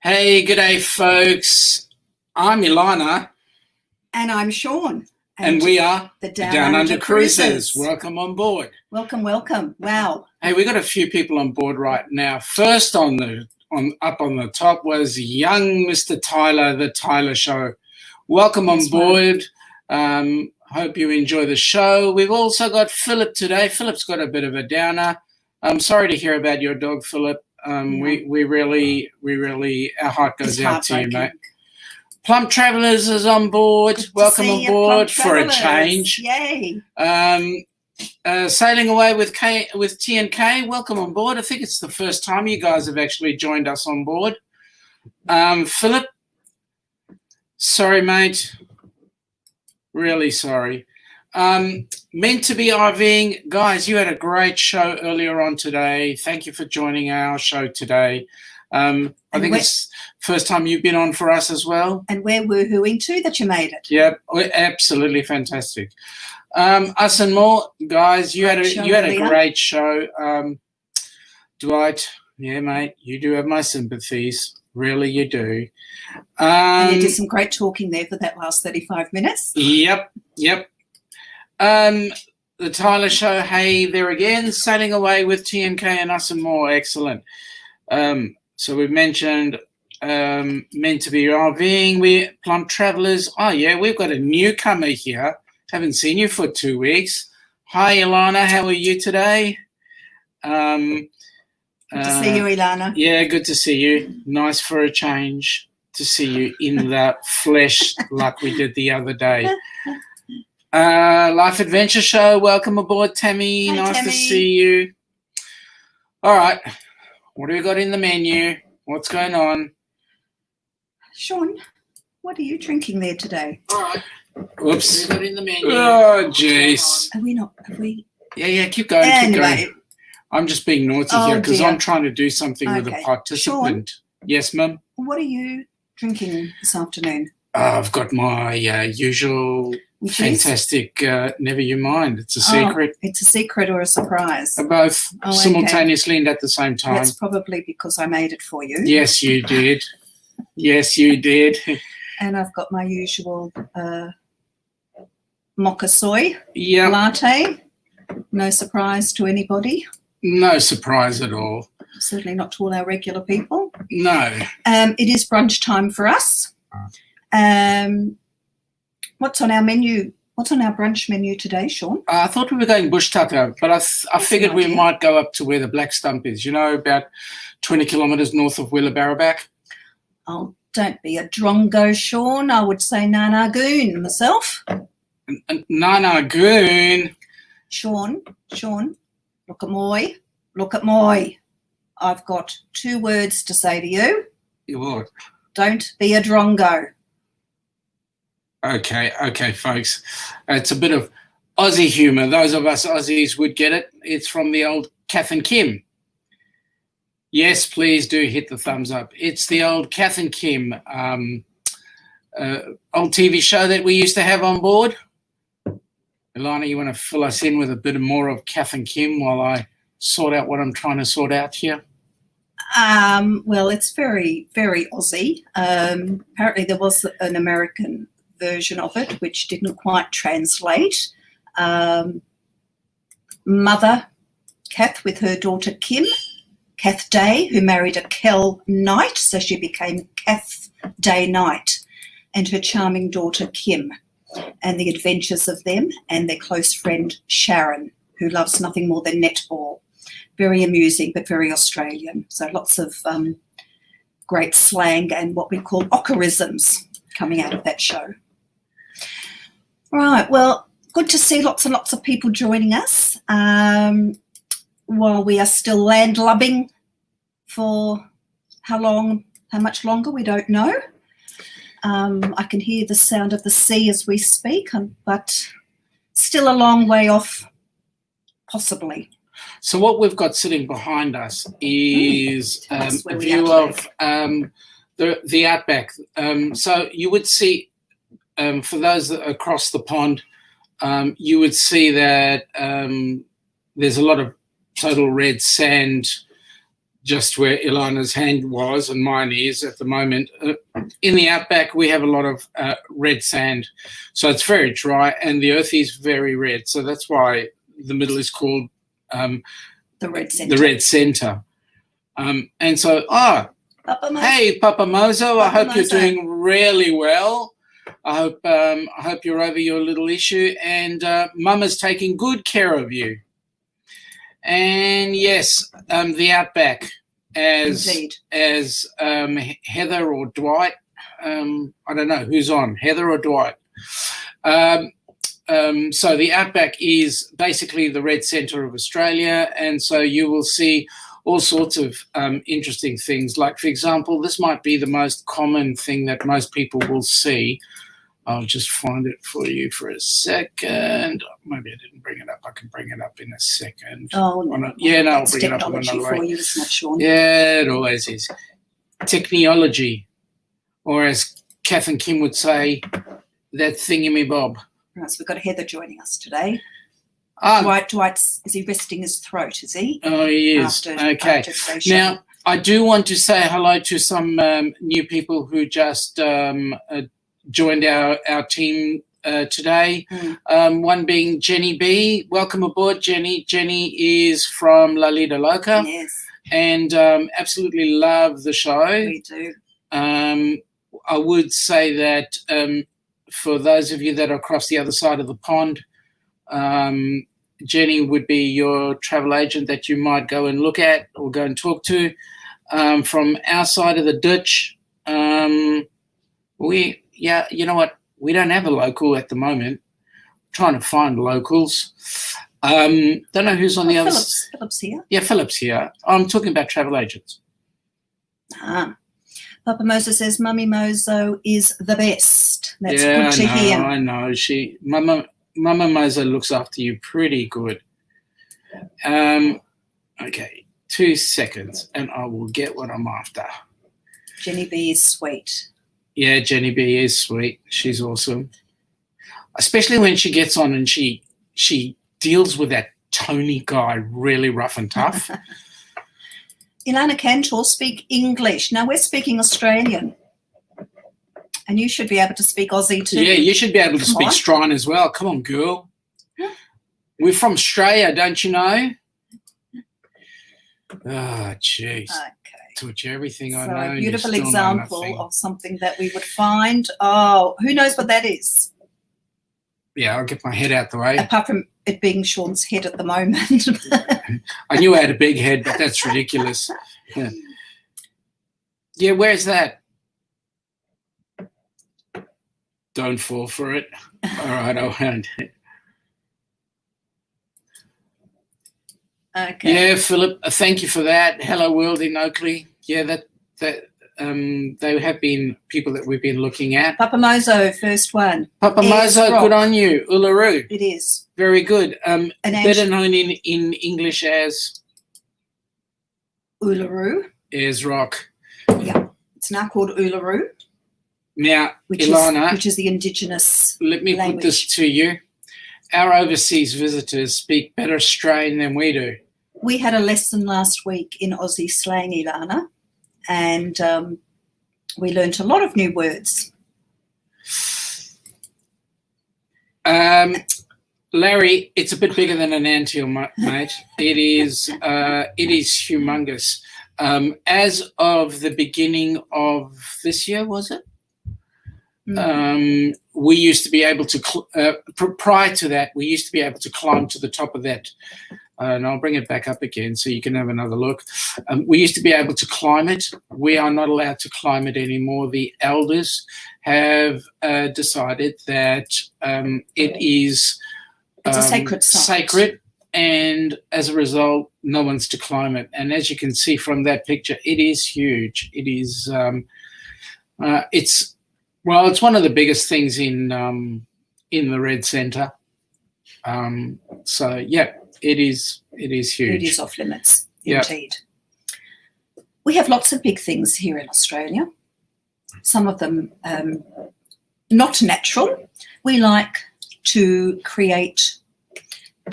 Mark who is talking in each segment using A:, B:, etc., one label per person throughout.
A: Hey, g'day, folks. I'm Ilana.
B: And I'm Sean.
A: And we are
B: the
A: Downunder Cruisers. Welcome on board.
B: Welcome, welcome. Wow.
A: Hey, we got a few people on board right now. First up on the top was young Mr. Tyler, the Tyler Show. Welcome on board. Hope you enjoy the show. We've also got Philip today. Philip's got a bit of a downer. I'm sorry to hear about your dog, Philip. We really, our heart goes out to you, mate. Plump Travellers is on board. Welcome on board for a change.
B: Yay.
A: Sailing Away with T and K. Welcome on board. I think it's the first time you guys have actually joined us on board. Philip, sorry, mate. Really sorry. Meant to be RVing. Guys, you had a great show earlier on today. Thank you for joining our show today. I think it's first time you've been on for us as well.
B: And we're woohooing too that you made it.
A: Yep, absolutely fantastic. Us and more, guys. You had a great show. Dwight, yeah, mate, you do have my sympathies. Really, you do.
B: And you did some great talking there for that last 35 minutes.
A: Yep. The Tyler Show, hey there again. Sailing Away with TNK and Us and More. Excellent. So we've mentioned meant to be RVing. We Plump Travellers. Oh, yeah, we've got a newcomer here. Haven't seen you for 2 weeks. Hi, Ilana. How are you today?
B: Good to see you, Ilana.
A: Yeah, good to see you. Nice for a change to see you in the flesh like we did the other day. Life Adventure Show. Welcome aboard, Tammy.
B: Hi,
A: nice
B: Tammy.
A: to see you. All right. What do we got in the menu? What's going on?
B: Sean, what are you drinking there today?
A: All right. Oops. What do we got in the menu? Oh, jeez.
B: Have we?
A: Yeah, keep going,
B: Anyway.
A: keep going. I'm just being naughty here because I'm trying to do something with a participant.
B: Sean,
A: yes, ma'am?
B: What are you drinking this afternoon?
A: I've got my usual fantastic, never you mind. It's a secret.
B: It's a secret or a surprise?
A: Both simultaneously and at the same time.
B: That's probably because I made it for you.
A: Yes, you did. Yes, you did.
B: And I've got my usual mocha soy latte. No surprise to anybody.
A: No surprise at all.
B: Certainly not to all our regular people.
A: No.
B: It is brunch time for us. What's on our menu? What's on our brunch menu today, Sean?
A: I thought we were going bush tucker, but I figured we might go up to where the Black Stump is, about 20 kilometres north of Willabarabak.
B: Oh, don't be a drongo, Sean. I would say Nanagoon myself.
A: Nanagoon?
B: Sean, look at moi. I've got 2 words to say to you.
A: What?
B: Don't be a drongo.
A: Okay, folks. It's a bit of Aussie humour. Those of us Aussies would get it. It's from the old Kath and Kim. Yes, please do hit the thumbs up. It's the old Kath and Kim old TV show that we used to have on board. Ilana, you want to fill us in with a bit more of Kath and Kim while I sort out what I'm trying to sort out here?
B: Well, it's very, very Aussie. Apparently there was an American version of it which didn't quite translate. Mother Kath with her daughter Kim, Kath Day, who married a Kel Knight, so she became Kath Day Knight, and her charming daughter Kim, and the adventures of them and their close friend Sharon, who loves nothing more than netball. Very amusing, but very Australian. So lots of great slang and what we call ocarisms coming out of that show. Right, well, good to see lots and lots of people joining us while we are still landlubbing for how much longer, we don't know. I can hear the sound of the sea as we speak, but still a long way off, possibly.
A: So what we've got sitting behind us is a view of the outback. So you would see, for those that are across the pond, you would see that there's a lot of total red sand just where Ilana's hand was and mine is at the moment. In the outback, we have a lot of red sand, so it's very dry, and the earth is very red. So that's why the middle is called
B: the red centre.
A: The red centre. And so,
B: Papa Mozo.
A: Hey, Papa Mozo, I hope
B: Mozo.
A: you're doing really well. I hope you're over your little issue, and Mama's taking good care of you. And yes, the outback, as Heather or Dwight. I don't know who's on, Heather or Dwight. So the outback is basically the red centre of Australia, and so you will see all sorts of interesting things. Like, for example, this might be the most common thing that most people will see. I'll just find it for you for a second. Maybe I didn't bring it up. I can bring it up in a second.
B: Oh, no.
A: I'll bring it up on another way.
B: For you, isn't it, Sean?
A: Yeah, it always is. Technology, or as Kath and Kim would say, that thingy-me-bob.
B: Right, so we've got Heather joining us today.
A: Ah,
B: Dwight's, is he resting his throat, is he?
A: Oh, he is. Okay. Now, I do want to say hello to some new people who just joined our team today. One being Jenny B. Welcome aboard, Jenny. Jenny is from La Lida Loca.
B: Yes.
A: And absolutely love the show.
B: We do.
A: I would say that for those of you that are across the other side of the pond, Jenny would be your travel agent that you might go and look at or go and talk to. From our side of the ditch, you know what? We don't have a local at the moment. I'm trying to find locals. Don't know who's on the other side.
B: Philip's here.
A: Yeah, Philip's here. I'm talking about travel agents.
B: Papa Mozo says Mummy Mozo is the best. That's good to hear.
A: I know. Mama Mozo looks after you pretty good. Okay, 2 seconds, and I will get what I'm after.
B: Jenny B is sweet.
A: Yeah, Jenny B is sweet. She's awesome. Especially when she gets on and she deals with that Tony guy really rough and tough.
B: Ilana Cantor speak English. Now we're speaking Australian. And you should be able to speep Aussie too.
A: Yeah, you should be able to speak Strine as well. Come on, girl. We're from Australia, don't you know? Oh, jeez.
B: Okay.
A: Taught you everything I
B: So
A: know.
B: a beautiful example of something that we would find. Oh, who knows what that is?
A: Yeah, I'll get my head out the way.
B: Apart from it being Sean's head at the moment.
A: I knew I had a big head, but that's ridiculous. Yeah, where's that? Don't fall for it. All right, I won't.
B: Okay.
A: Yeah, Philip, thank you for that. Hello World in Oakley. Yeah, that they have been people that we've been looking at.
B: Papa Mozo, first one.
A: Papa Mozo, good on you. Uluru.
B: It is.
A: Very good. Better known in English as
B: Uluru.
A: Ayers Rock.
B: Yeah, it's now called Uluru.
A: Now,
B: which
A: Ilana,
B: is the indigenous
A: let me
B: language.
A: put this to you. Our overseas visitors speak better Australian than we do.
B: We had a lesson last week in Aussie slang, Ilana, and we learnt a lot of new words.
A: Larry, it's a bit bigger than an anthill, mate. It is humongous. As of the beginning of this year, was it? We used to be able to, prior to that, we used to be able to climb to the top of that. And I'll bring it back up again so you can have another look. We used to be able to climb it. We are not allowed to climb it anymore. The elders have decided that it is
B: it's a sacred site.
A: Sacred, and as a result, no one's to climb it. And as you can see from that picture, it is huge. It is, it's one of the biggest things in the Red Centre. So yeah, it is huge.
B: It is off limits, indeed. We have lots of big things here in Australia. Some of them not natural. We like to create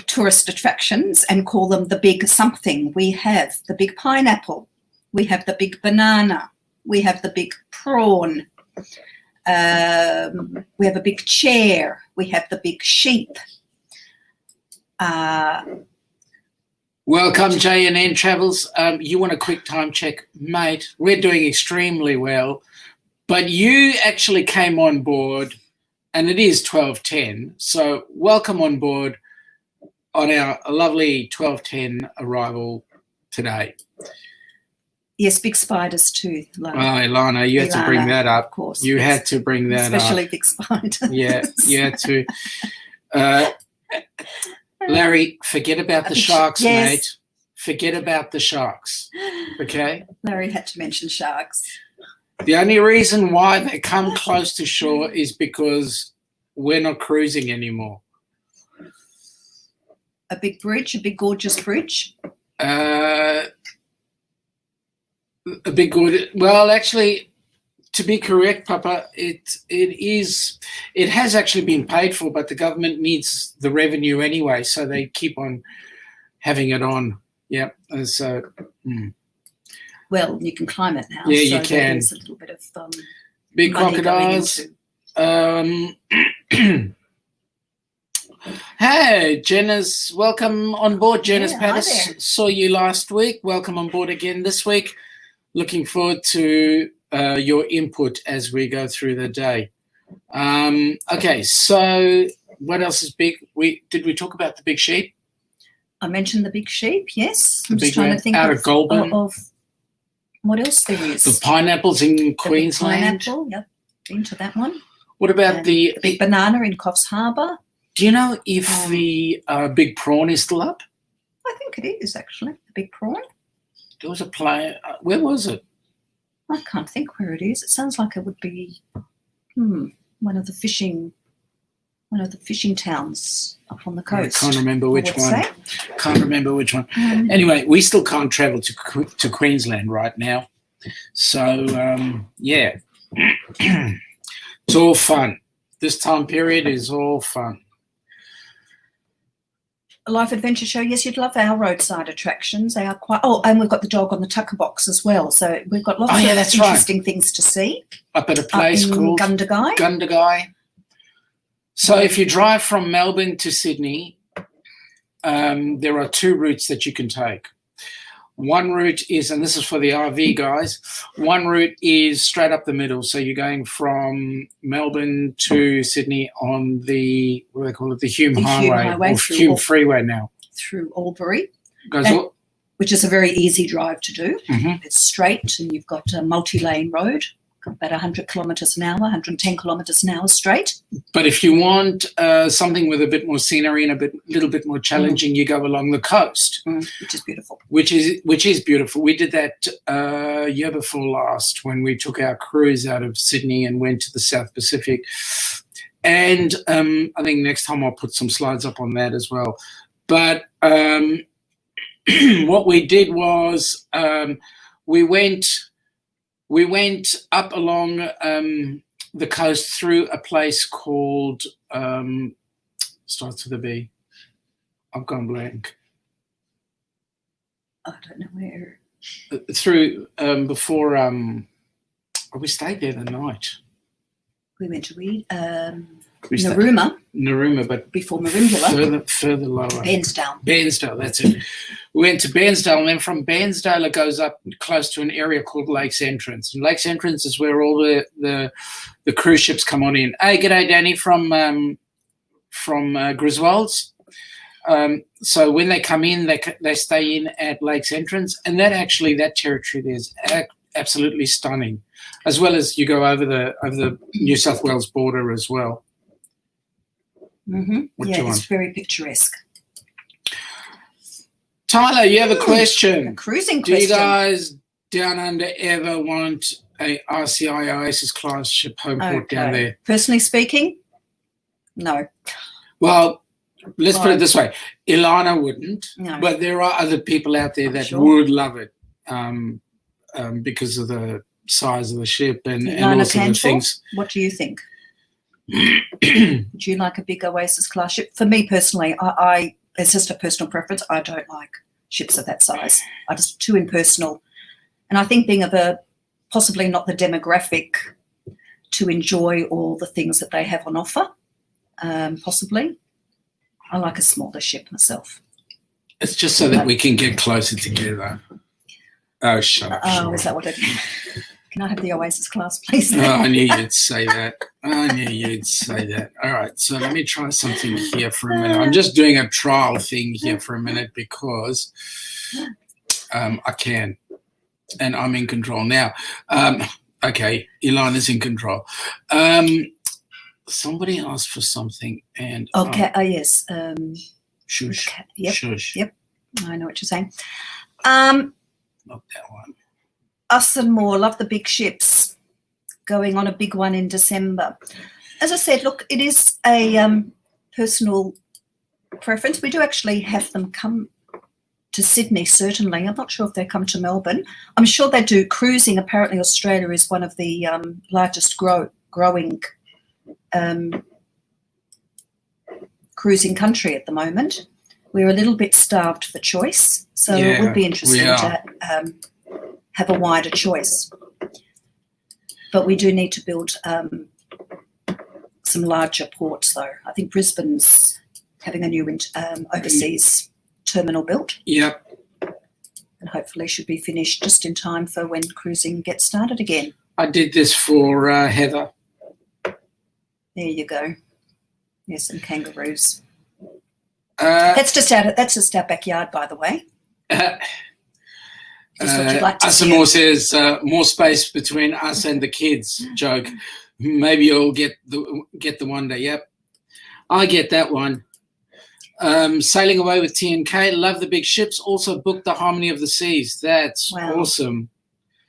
B: tourist attractions and call them the big something. We have the big pineapple. We have the big banana. We have the big prawn. We have a big chair. We have the big sheep.
A: Welcome, J&N Travels. You want a quick time check? Mate, we're doing extremely well, but you actually came on board, and it is 12:10, so welcome on board on our lovely 12:10 arrival today.
B: Yes, big spider's tooth.
A: Oh, Ilana, you had to bring that up.
B: Of course.
A: You had to bring that
B: Especially
A: up.
B: big spiders.
A: Yeah, you had to. Larry, forget about the sharks,
B: yes.
A: mate. Forget about the sharks, okay?
B: Larry had to mention sharks.
A: The only reason why they come close to shore is because we're not cruising anymore.
B: A big bridge, a big gorgeous bridge.
A: A big good. Well, actually, to be correct, Papa, it has actually been paid for, but the government needs the revenue anyway, so they keep on having it on. Yeah. So.
B: Well, you can climb it now.
A: Yeah,
B: so
A: you can.
B: There's a little bit of
A: big
B: money
A: crocodiles. Hey, Jenna's welcome on board. Jenna's Pattis. Saw you last week. Welcome on board again this week. Looking forward to your input as we go through the day. Okay, so what else is big? Did we talk about the big sheep?
B: I mentioned the big sheep, yes.
A: The
B: I'm just
A: big
B: trying to think
A: out of Goulburn.
B: Of what else there is.
A: The pineapples in Queensland.
B: Pineapple, yep, into that one.
A: What about the
B: big banana in Coffs Harbour?
A: Do you know if the big prawn is still up?
B: I think it is, actually, the big prawn.
A: There was a play. Where was it?
B: I can't think where it is. It sounds like it would be one of the fishing towns up on the coast.
A: I can't remember which one. Can't remember which one. Anyway, we still can't travel to Queensland right now. So, yeah. It's all fun. This time period is all fun.
B: A life adventure show, yes, you'd love our roadside attractions. They are quite... Oh, and we've got the dog on the tucker box as well. So we've got lots of interesting things to see.
A: Up at a place called
B: Gundagai.
A: So if you drive from Melbourne to Sydney, there are two routes that you can take. One route is, and this is for the RV guys, one route is straight up the middle. So you're going from Melbourne to Sydney on the, what do they call it, the Hume Highway or Hume Freeway now.
B: Through Albury,
A: which
B: is a very easy drive to do.
A: Mm-hmm.
B: It's straight and you've got a multi-lane road, about 100 kilometres an hour, 110 kilometres an hour straight.
A: But if you want something with a bit more scenery and little bit more challenging, you go along the coast,
B: which is beautiful.
A: Which is beautiful. We did that year before last when we took our cruise out of Sydney and went to the South Pacific. And I think next time I'll put some slides up on that as well. But what we did was we went up along the coast through a place called, starts with a B. I've gone blank.
B: I don't know where.
A: Through before, we stayed there the night.
B: We went to Narooma,
A: but
B: before Marimbula.
A: Further lower.
B: Bairnsdale,
A: that's it. We went to Bairnsdale, and then from Bairnsdale it goes up close to an area called Lakes Entrance. And Lakes Entrance is where all the cruise ships come on in. Hey, g'day, Danny from Griswold's. So when they come in, they stay in at Lakes Entrance, and that territory there is absolutely stunning, as well as you go over the New South Wales border as well.
B: Mm-hmm. It's very picturesque.
A: Tyler, you have a question.
B: A cruising
A: question. Do you guys down under ever want a RCI Oasis class ship home port down there?
B: Personally speaking, no.
A: Well, let's put it this way. Ilana wouldn't, but there are other people out there that would love it because of the size of the ship and also the things.
B: What do you think? Would you like a big Oasis class ship? For me personally, I it's just a personal preference. I don't like ships of that size. I just too impersonal. And I think being of a possibly not the demographic to enjoy all the things that they have on offer, possibly. I like a smaller ship myself.
A: It's just so that we can get closer together. Oh, shut up.
B: Oh, is that what it is? Can I have the Oasis class, please?
A: Oh, I knew you'd say that. I knew you'd say that. All right, so let me try something here for a minute. I'm just doing a trial thing here for a minute because I can, and I'm in control now. Okay, Ilana's in control. Somebody asked for something, and
B: okay. Oh yes.
A: Shush.
B: Yep.
A: Shush.
B: Yep. I know what you're saying.
A: Not that one.
B: Us and more love the big ships. Going on a big one in December. As I said, look, it is a personal preference. We do actually have them come to Sydney, certainly. I'm not sure if they come to Melbourne. I'm sure they do cruising. Apparently Australia is one of the largest growing cruising country at the moment. We're a little bit starved for choice, so it would be interesting to have a wider choice. But we do need to build some larger ports, though. I think Brisbane's having a new overseas terminal built.
A: Yep.
B: And hopefully should be finished just in time for when cruising gets started again.
A: I did this for Heather.
B: There you go. Yes, and kangaroos.
A: That's
B: just our backyard, by the way. Just what you'd like to see.
A: Asamoah says more space between us and the kids. Joke. Maybe you'll get the one day. Yep, I get that one. Sailing away with T&K. Love the big ships. Also booked the Harmony of the Seas. That's awesome.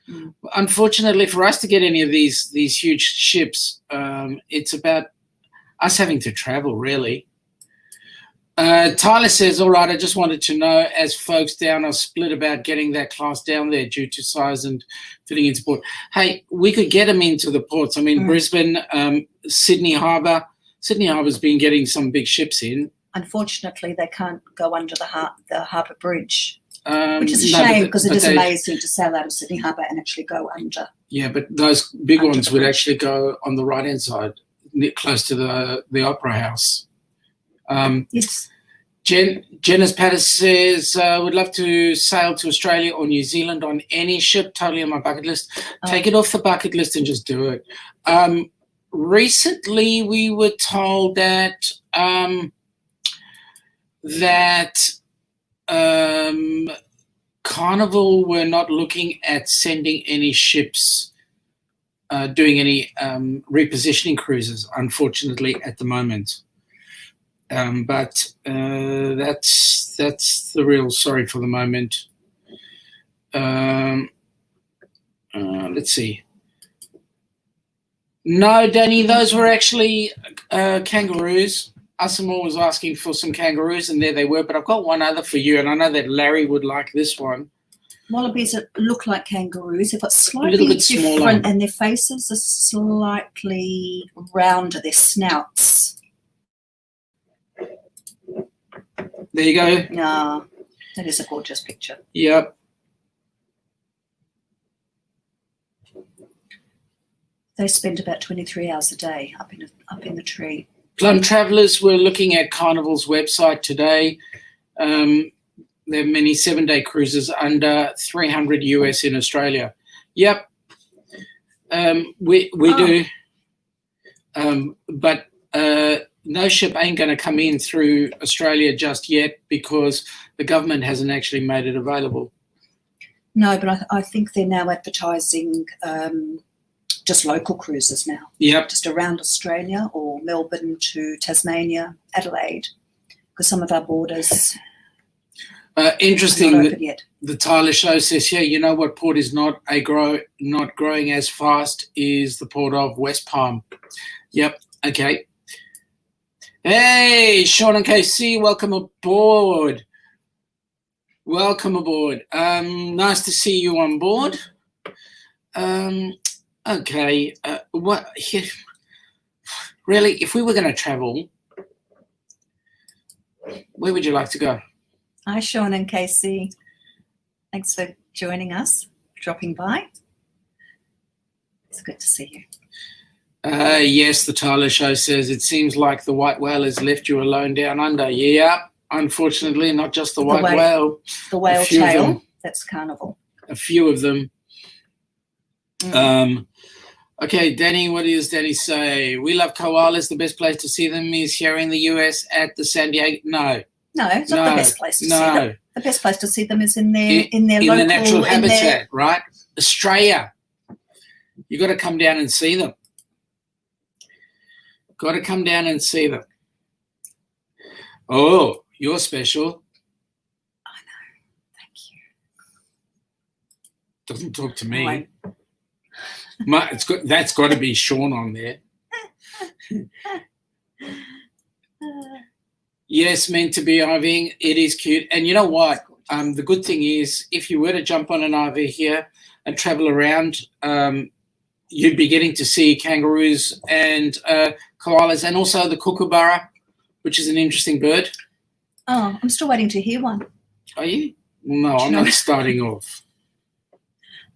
A: Mm. Unfortunately, for us to get any of these huge ships, it's about us having to travel, really. Tyler says, all right, I just wanted to know, as folks down are split about getting that class down there due to size and fitting into port. Hey, we could get them into the ports. I mean, Brisbane, Sydney Harbour. Sydney Harbour's been getting some big ships in.
B: Unfortunately, they can't go under the Harbour Bridge, which is a shame because it is amazing to sail out of Sydney Harbour and actually go under.
A: Yeah, but those big ones would actually go on the right-hand side, close to the Opera House.
B: Yes.
A: Jenna's Pattis says, would love to sail to Australia or New Zealand on any ship, totally on my bucket list. Take it off the bucket list and just do it. Recently, we were told that Carnival were not looking at sending any ships, doing any repositioning cruises, unfortunately, at the moment. But that's the real story for the moment. Let's see. No, Danny, those were actually kangaroos. Asamoah was asking for some kangaroos, and there they were. But I've got one other for you, and I know that Larry would like this one.
B: Wallabies that look like kangaroos. They've got slightly different, smaller, and their faces are slightly rounder. Their snouts.
A: There you go.
B: No, that is a gorgeous picture.
A: Yep.
B: They spend about 23 hours a day up in the tree.
A: Plum Travellers were looking at Carnival's website today. There are many 7-day cruises under $300 US in Australia. Yep. We do. But no ship ain't going to come in through Australia just yet because the government hasn't actually made it available.
B: No, but I think they're now advertising just local cruises now.
A: Yep.
B: Just around Australia or Melbourne to Tasmania, Adelaide, because some of our borders
A: interesting.
B: Are not open yet.
A: The Tyler Show says, yeah, you know what port is not growing as fast is the port of West Palm. Yep. Okay. Hey, Sean and KC, welcome aboard. Welcome aboard. Nice to see you on board. Okay. What? Really, if we were going to travel, where would you like to go?
B: Hi, Sean and KC. Thanks for joining us. dropping by. It's good to see you.
A: Yes, the Tyler Show says it seems like the white whale has left you alone down under. Yeah, unfortunately, not just the white whale.
B: The whale tail, that's carnival.
A: A few of them. Okay, Danny, what does Danny say? We love koalas. The best place to see them is here in the US at the San Diego. No, it's not the best place to see them. The best place to see them is in their local, the natural habitat, right? Australia. You got to come down and see them. Got to come down and see them. Oh, you're special.
B: I know. Thank you.
A: Doesn't talk to me. That's got to be Sean on there. Yes, meant to be RVing. It is cute. And you know what? The good thing is if you were to jump on an RV here and travel around, you'd be getting to see kangaroos and koalas and also the kookaburra, which is an interesting bird.
B: Oh, I'm still waiting to hear one.
A: Are you? No, I'm not starting off.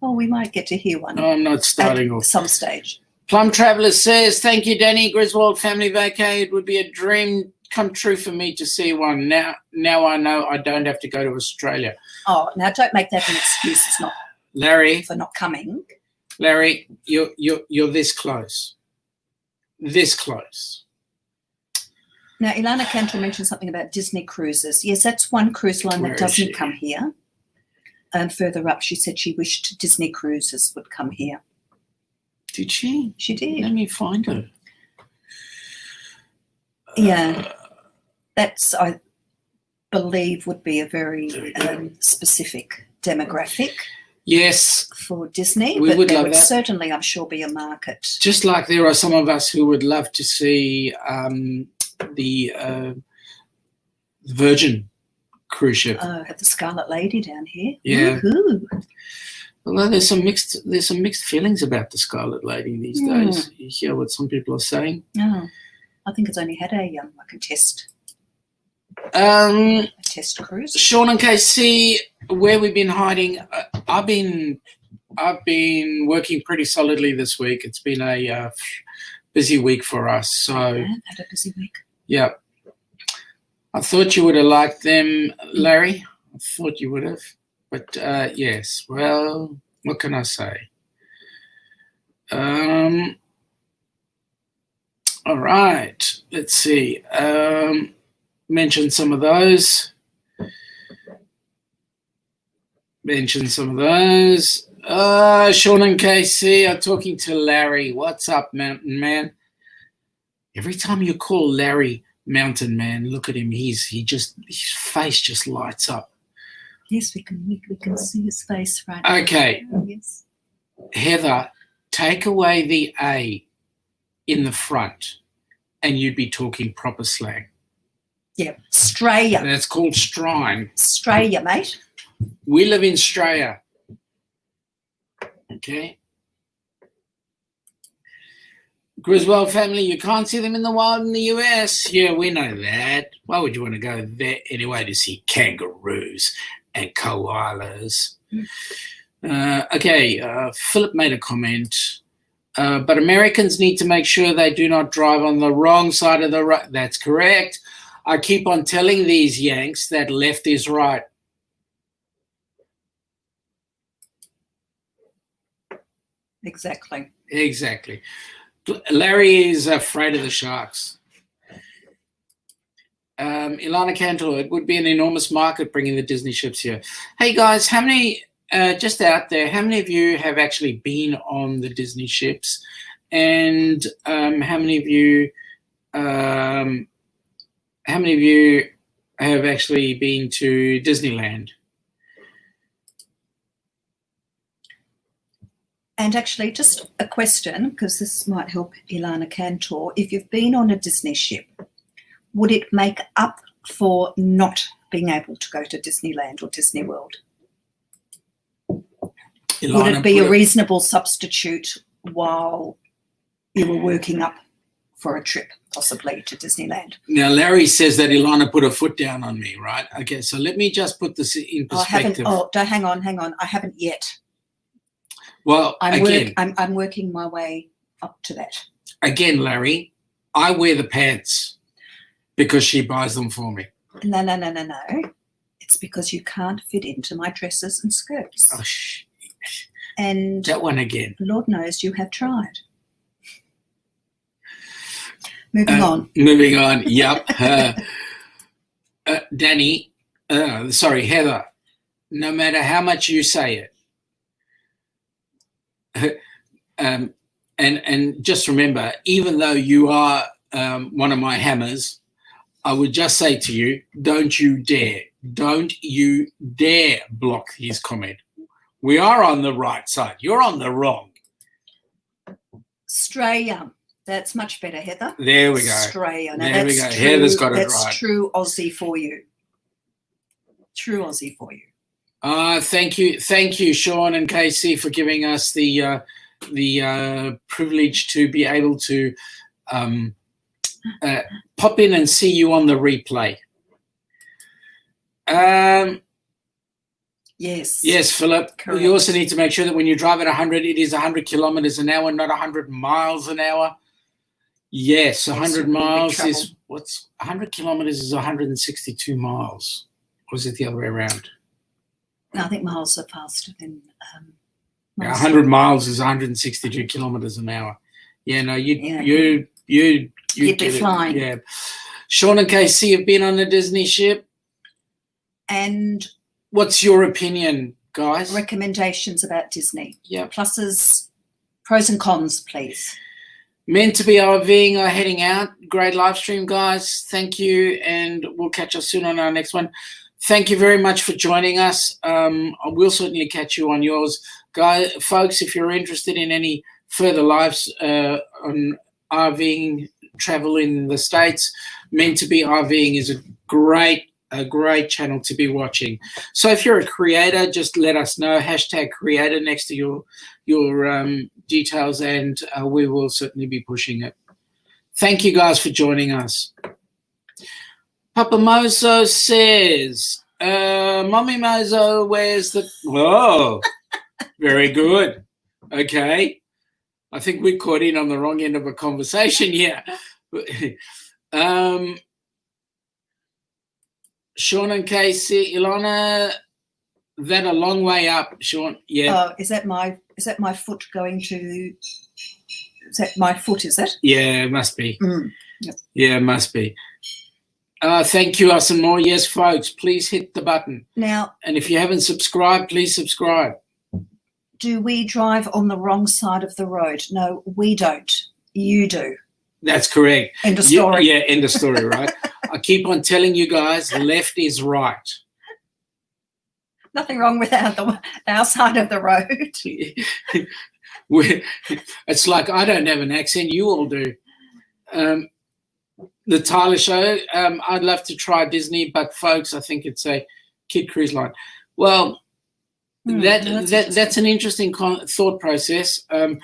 B: Oh, we might get to hear one.
A: No, I'm not starting off.
B: At some stage.
A: Plum Traveller says, thank you, Danny. Griswold family vacay. It would be a dream come true for me to see one. Now I know I don't have to go to Australia.
B: Oh, now don't make that an excuse. It's not
A: Larry
B: for not coming.
A: Larry, you're this close. This close.
B: Now, Ilana Cantor mentioned something about Disney cruises. Yes, that's one cruise line that doesn't come here. And further up, she said she wished Disney cruises would come here.
A: Did she?
B: She did.
A: Let me find her.
B: Yeah. That's, I believe, would be a very specific demographic.
A: Yes.
B: For Disney.
A: We would
B: there
A: love
B: would
A: that.
B: Certainly, I'm sure, be a market.
A: Just like there are some of us who would love to see the Virgin cruise ship.
B: Oh, have the Scarlet Lady down here.
A: Yeah.
B: Woo-hoo.
A: Although there's some mixed feelings about the Scarlet Lady these days. You hear what some people are saying.
B: Oh, I think it's only had a test cruise.
A: Sean and KC, where we've been hiding, I've been working pretty solidly this week. It's been a busy week for us. So
B: I've had a busy week.
A: Yeah. I thought you would have liked them, Larry. I thought you would have. But yes, well, what can I say? All right, let's see. Mention some of those. Sean and KC are talking to Larry. What's up, Mountain Man? Every time you call Larry Mountain Man, look at him. His face just lights up.
B: Yes, we can see his face right now.
A: Okay.
B: Yes.
A: Heather, take away the A in the front and you'd be talking proper slang.
B: Yeah, Australia.
A: That's called strine.
B: Australia, mate.
A: We live in Australia. Okay. Griswold family, you can't see them in the wild in the US. Yeah, we know that. Why would you want to go there anyway to see kangaroos and koalas? Philip made a comment. But Americans need to make sure they do not drive on the wrong side of the road. That's correct. I keep on telling these Yanks that left is right.
B: Exactly.
A: Larry is afraid of the sharks. Ilana Cantor, it would be an enormous market bringing the Disney ships here. Hey, guys, how many, just out there, how many of you have actually been on the Disney ships? And how many of you have actually been to Disneyland?
B: And actually, just a question, because this might help Ilana Cantor. If you've been on a Disney ship, would it make up for not being able to go to Disneyland or Disney World?
A: Ilana,
B: would it be a reasonable substitute while you were working up for a trip, possibly to Disneyland?
A: Now, Larry says that Ilana put her foot down on me, right? Okay, so let me just put this in perspective.
B: Hang on. I haven't yet.
A: Well,
B: I'm working my way up to that.
A: Again, Larry, I wear the pants because she buys them for me.
B: No. It's because you can't fit into my dresses and skirts.
A: Oh, shit.
B: And
A: That one again.
B: Lord knows you have tried. Moving on.
A: Moving on. Yep. Heather. No matter how much you say it, and just remember, even though you are one of my hammers, I would just say to you, don't you dare block his comment. We are on the right side. You're on the wrong.
B: Australia. That's much better, Heather.
A: There we go.
B: Australia. Now
A: there we go. Heather's got it right.
B: That's true Aussie for you. True Aussie for you.
A: Thank you, Sean and Casey, for giving us the privilege to be able to pop in and see you on the replay. Yes, Philip.
B: Correct.
A: You also need to make sure that when you drive at 100, it is 100 kilometers an hour, not 100 miles an hour. Yes, 100 miles is what's 100 kilometers is 162 miles. Or is it the other way around?
B: No, I think miles are faster than.
A: 100 miles is 162 kilometers an hour. Yeah, no, you'd
B: be flying.
A: Yeah. Sean and Casey have been on the Disney ship.
B: And
A: what's your opinion, guys?
B: Recommendations about Disney.
A: Yeah.
B: Pluses, pros and cons, please.
A: Meant to be RVing are heading out. Great live stream, guys. Thank you, and we'll catch us soon on our next one. Thank you very much for joining us. I will certainly catch you on yours. Guys, folks, if you're interested in any further lives on RVing travel in the States, Meant to be RVing is a great channel to be watching. So if you're a creator, just let us know. #creator next to your details, and we will certainly be pushing it. Thank you guys for joining us. Papa Mozo says, Mommy Mozo wears the... Whoa, very good. Okay. I think we caught in on the wrong end of a conversation here. Sean and Casey, Ilona, that a long way up, Sean. Yeah.
B: Oh, is that my foot going to? Is that my foot? Is it?
A: Yeah, it must be.
B: Yep.
A: Yeah, it must be. Thank you, us and more. Yes, folks, please hit the button
B: now.
A: And if you haven't subscribed, please subscribe.
B: Do we drive on the wrong side of the road? No, we don't. You do.
A: That's correct.
B: End of story.
A: Yeah, end of story, right? I keep on telling you guys, left is right.
B: Nothing wrong with our side of the road.
A: It's like I don't have an accent. You all do. The Tyler Show, I'd love to try Disney, but, folks, I think it's a kid cruise line. Well, that's an interesting thought process. A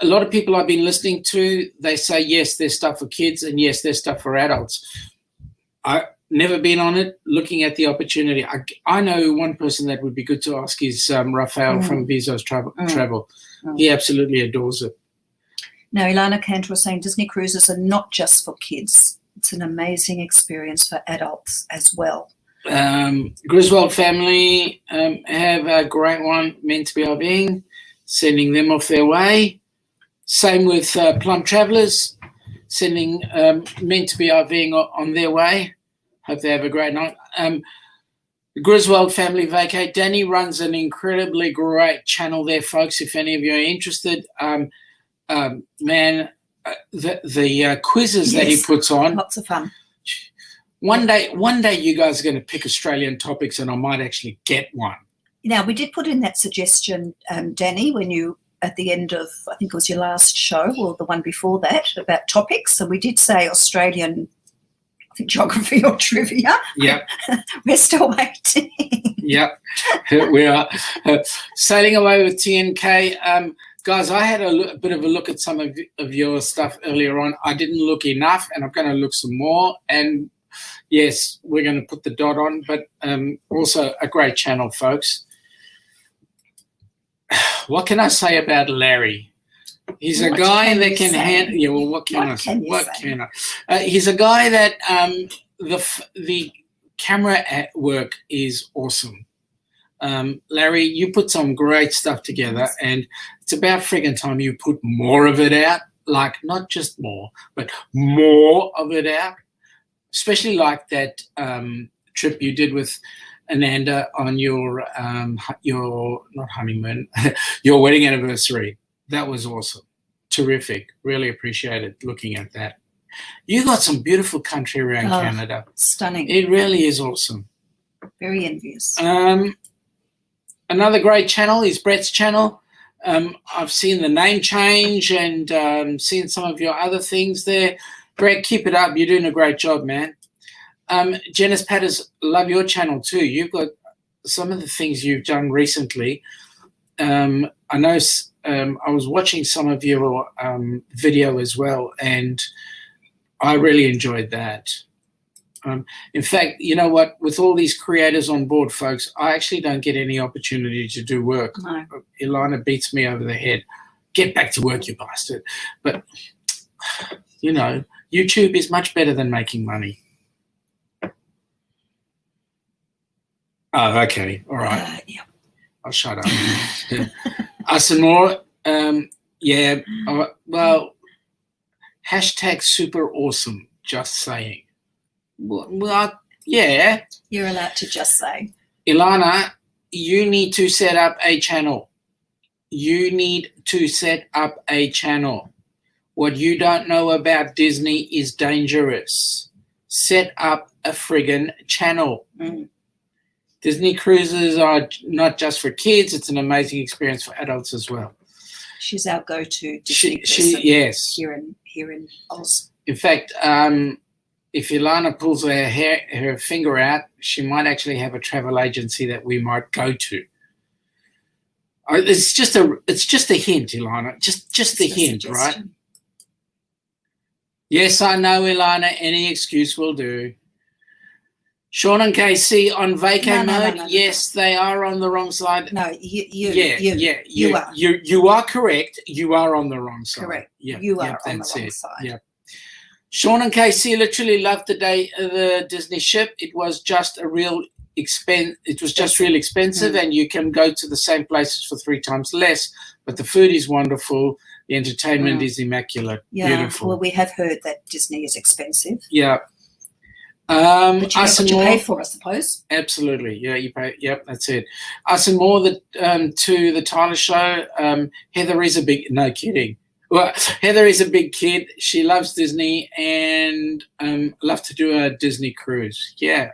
A: lot of people I've been listening to, they say, yes, there's stuff for kids, and yes, there's stuff for adults. I've never been on it, looking at the opportunity. I know one person that would be good to ask is Raphael from Visos Travel. He absolutely adores it.
B: Now, Ilana Cantor was saying Disney cruises are not just for kids. It's an amazing experience for adults as well.
A: Griswold family have a great one, Meant to be RVing, sending them off their way. Same with Plum Travellers, sending Meant to be RVing on their way. Hope they have a great night. The Griswold family vacate. Danny runs an incredibly great channel there, folks, if any of you are interested. The quizzes that he puts on.
B: Lots of fun.
A: One day you guys are going to pick Australian topics and I might actually get one.
B: Now, we did put in that suggestion, Danny, when you, at the end of, I think it was your last show or the one before that, about topics. So we did say Australian, I think, geography or trivia.
A: Yep.
B: We're still waiting.
A: Yep. We are. Sailing away with TNK. Guys, I had a bit of a look at some of your stuff earlier on. I didn't look enough, and I'm going to look some more. And, yes, we're going to put the dot on, but also a great channel, folks. what can I say about Larry? He's a guy that can handle. Yeah, well, what can I say? What can I? He's a guy that the camera work is awesome. Larry, you put some great stuff together, and it's about friggin' time you put more of it out. Like, not just more, but more of it out. Especially like that trip you did with Ananda on your not honeymoon, your wedding anniversary. That was awesome. Terrific. Really appreciated looking at that. You got some beautiful country around Canada.
B: Stunning.
A: It really is awesome.
B: Very envious.
A: Another great channel is Brett's channel. I've seen the name change and seen some of your other things there. Brett, keep it up. You're doing a great job, man. Janice Patters, love your channel too. You've got some of the things you've done recently. I know I was watching some of your video as well, and I really enjoyed that. In fact, you know what? With all these creators on board, folks, I actually don't get any opportunity to do work.
B: No.
A: Ilana beats me over the head. Get back to work, you bastard. But, you know, YouTube is much better than making money. Oh, okay. All right.
B: Yeah.
A: I'll shut up. Us and more. Yeah. Well, hashtag super awesome. Just saying. Well, yeah.
B: You're allowed to just say.
A: Ilana, you need to set up a channel. You need to set up a channel. What you don't know about Disney is dangerous. Set up a friggin' channel.
B: Mm.
A: Disney cruises are not just for kids. It's an amazing experience for adults as well.
B: She's our go-to Disney person
A: yes.
B: here in Oz.
A: In fact, if Ilana pulls her finger out, she might actually have a travel agency that we might go to. It's just a hint, Ilana. Just a hint, right? Yes, I know, Ilana. Any excuse will do. Sean and KC on vacay mode.
B: No.
A: Yes, they are on the wrong side.
B: No, you are.
A: You are correct. You are on the wrong side.
B: Correct.
A: Yeah,
B: you are on the wrong
A: it.
B: side.
A: Yeah. Sean and KC literally loved the Disney ship. It was just a real expense. It was just real expensive, and you can go to the same places for 3 times less. But the food is wonderful. The entertainment is immaculate.
B: Yeah.
A: Beautiful.
B: Well, we have heard that Disney is expensive.
A: Yeah.
B: But you get what you pay for, I suppose.
A: Absolutely. Yeah, you pay. Yep, that's it. Us and more to the Tyler show. Heather is a big, no kidding. Well, Heather is a big kid. She loves Disney and love to do a Disney cruise. Yeah,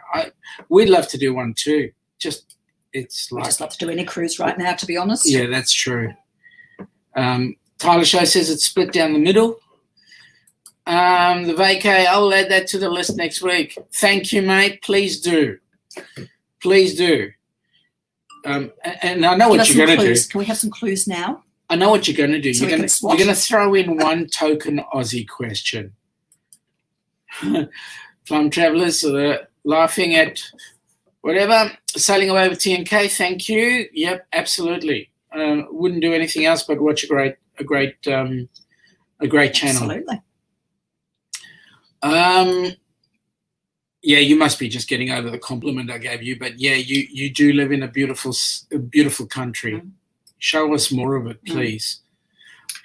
A: we'd love to do one too. We just love
B: to do any cruise right now, to be honest.
A: Yeah, that's true. Tyler show says it's split down the middle. The vacay, I'll add that to the list next week. Thank you, mate. Please do. Please do. And I know what you're going to do.
B: Can we have some clues now?
A: I know what you're going to do.
B: So
A: you're going to throw in one token Aussie question. Plum Travellers are laughing at whatever. Sailing away with TNK. Thank you. Yep, absolutely. Wouldn't do anything else but watch a great channel.
B: Absolutely.
A: Yeah, you must be just getting over the compliment I gave you, but yeah, you do live in a beautiful country. Show us more of it, please.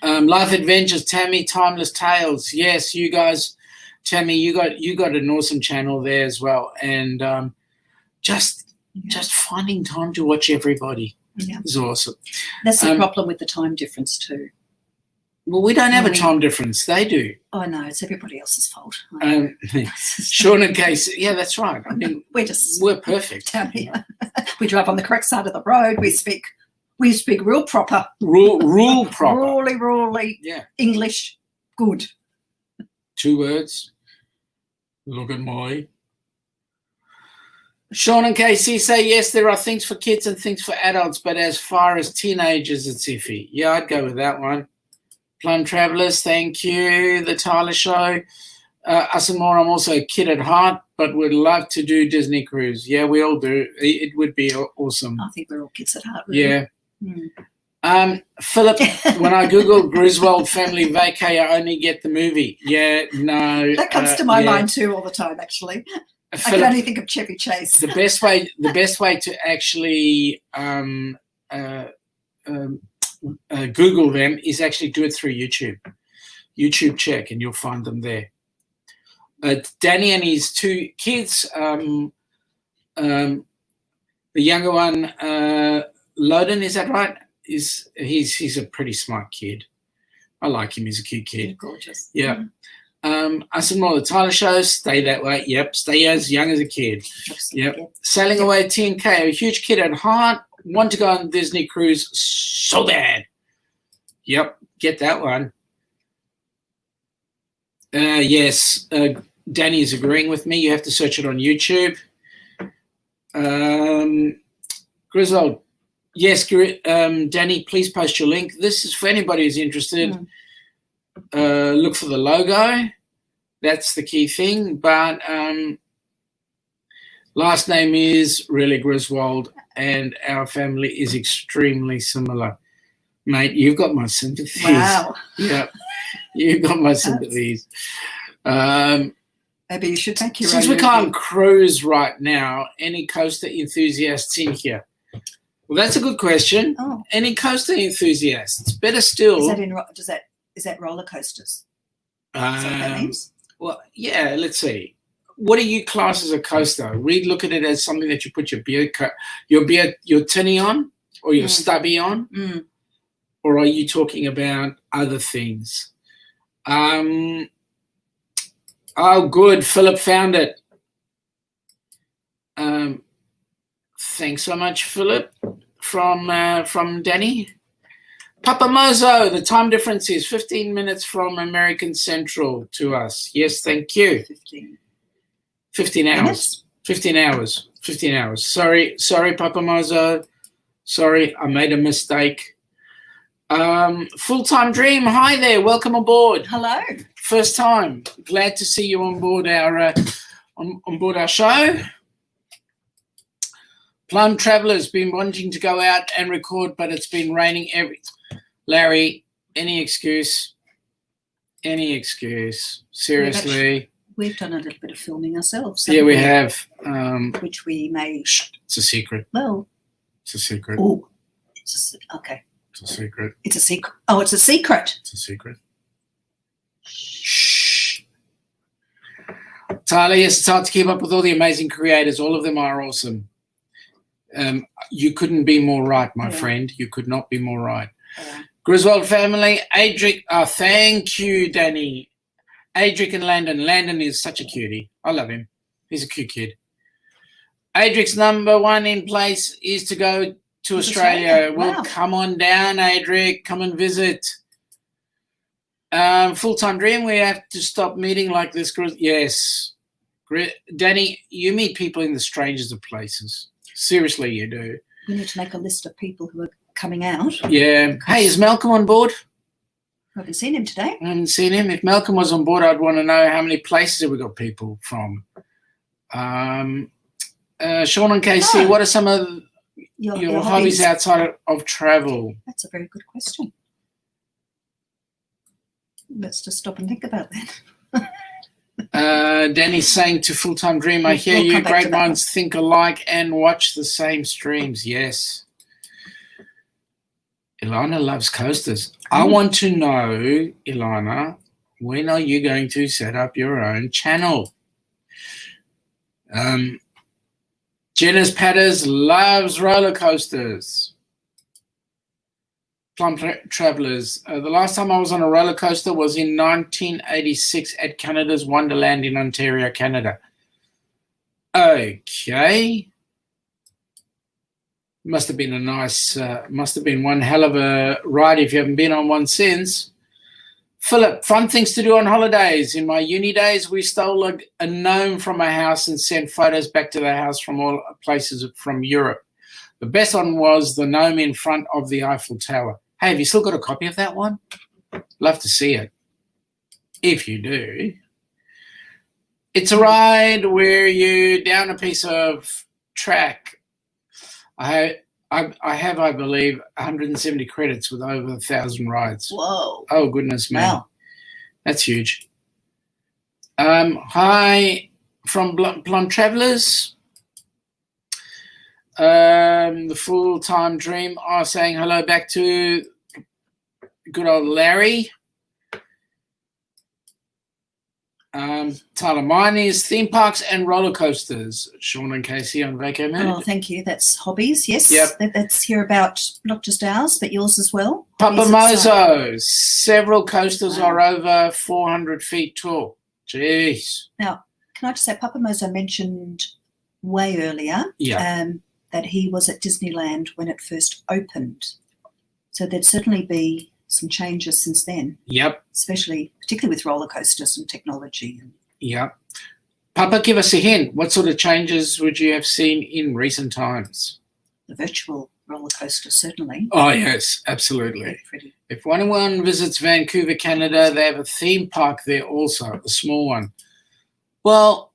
A: Life Adventures, Tammy, Timeless Tales. Yes, you guys, Tammy, you got an awesome channel there as well, and just finding time to watch everybody is awesome.
B: That's the problem with the time difference too.
A: Well, we don't have a time difference. They do.
B: Oh, no, it's everybody else's fault.
A: Sean and Casey, yeah, that's right. I mean, we're perfect.
B: We drive on the correct side of the road. We speak real proper.
A: Rule proper.
B: Ruly.
A: Yeah.
B: English. Good.
A: 2 words. Look at my. Sean and Casey say, yes, there are things for kids and things for adults, but as far as teenagers, it's iffy. Yeah, I'd go with that one. Plum Travellers, thank you. The Tyler Show. Us and more, I'm also a kid at heart, but would love to do Disney cruise. Yeah, we all do. It would be awesome.
B: I think we're all kids at heart, really.
A: Yeah. Philip, when I Google Griswold family vacay, I only get the movie. Yeah, no.
B: That comes to my mind too all the time, actually.
A: Philip,
B: I can only think of Chevy Chase.
A: The best way to actually Google them is actually do it through YouTube. YouTube check, and you'll find them there. Danny and his two kids. The younger one, Loden, is that right? He's a pretty smart kid. I like him. He's a cute kid.
B: You're gorgeous.
A: Yeah. Us and more the Tyler shows, stay that way. Yep. Stay as young as a kid. Yep. Sailing away TNK, a huge kid at heart, want to go on Disney cruise so bad. Yep. Get that one. Yes. Danny is agreeing with me. You have to search it on YouTube. Griswold. Yes, Danny, please post your link. This is for anybody who's interested. Look for the logo. That's the key thing. But last name is really Griswold, and our family is extremely similar. Mate, you've got my sympathies.
B: Wow.
A: Yeah, you've got my sympathies.
B: Maybe you should take your
A: Since we can't cruise right now, any coaster enthusiasts in here? Well, that's a good question.
B: Oh.
A: Any coaster enthusiasts? Better still.
B: Is that roller coasters? Is that what that means?
A: Well, yeah. Let's see. What do you class as a coaster? We look at it as something that you put your tinny on, or your stubby on, or are you talking about other things? Oh, good. Philip found it. Thanks so much, Philip, from Danny. Papa Mozo, the time difference is 15 minutes from American Central to us. Yes, thank you. 15 hours.
B: Minutes?
A: 15 hours. 15 hours. Sorry, Papa Mozo. Sorry, I made a mistake. Full-time Dream, hi there. Welcome aboard.
B: Hello.
A: First time. Glad to see you on board our show. Plum Travelers, been wanting to go out and record, but it's been raining Larry, any excuse? Any excuse? Seriously.
B: We've done a little bit of filming ourselves.
A: Yeah, we have.
B: Which we may.
A: It's a secret.
B: Well.
A: It's a secret.
B: Oh. Okay.
A: It's a secret.
B: It's a secret. Oh, it's a secret.
A: It's a secret. Shh. Tyler, yes, it's hard to keep up with all the amazing creators. All of them are awesome. You couldn't be more right, my friend. You could not be more right. Griswold family, Adric. Oh, thank you, Danny. Adric and Landon. Landon is such a cutie. I love him. He's a cute kid. Adric's number one in place is to go to Australia. Well, wow. Come on down, Adric. Come and visit. Full-time Dream, we have to stop meeting like this. Yes. Danny, you meet people in the strangest of places. Seriously, you do.
B: We need to make a list of people who are coming out.
A: Yeah. Hey, is Malcolm on board?
B: I haven't seen him today.
A: I haven't seen him. If Malcolm was on board, I'd want to know how many places have we got people from. Sean and Casey, what are some of your hobbies outside of travel?
B: That's a very good question. Let's just stop and think about that.
A: Danny's saying to Full-Time Dream, I hear you, great minds think alike and watch the same streams. Yes. Ilana loves coasters. I want to know, Ilana, when are you going to set up your own channel? Jenna's Patters loves roller coasters. Plum Travelers. The last time I was on a roller coaster was in 1986 at Canada's Wonderland in Ontario, Canada. Okay. Must have been one hell of a ride if you haven't been on one since. Philip, fun things to do on holidays. In my uni days, we stole a gnome from a house and sent photos back to the house from all places from Europe. The best one was the gnome in front of the Eiffel Tower. Hey, have you still got a copy of that one? Love to see it. If you do. It's a ride where you down a piece of track. I I have, I believe, 170 credits with over 1,000 rides.
B: Whoa.
A: Oh, goodness me.
B: Wow.
A: That's huge. Hi from Blonde Travellers. The Full-Time Dream are saying hello back to good old Larry. Tyler, mine is theme parks and roller coasters. Sean and Casey on Vaco Mode.
B: Oh, thank you. That's hobbies, yes.
A: Yep.
B: Let's hear about not just ours, but yours as well.
A: Papamozo. Several coasters are over 400 feet tall. Jeez.
B: Now, can I just say, Papamozo mentioned way earlier that he was at Disneyland when it first opened. So there'd certainly be some changes since then.
A: Yep.
B: Particularly with roller coasters and technology.
A: Yep. Papa, give us a hint. What sort of changes would you have seen in recent times?
B: The virtual roller coaster, certainly.
A: Oh, yes, absolutely.
B: Pretty.
A: If anyone visits Vancouver, Canada, they have a theme park there also, a small one. Well,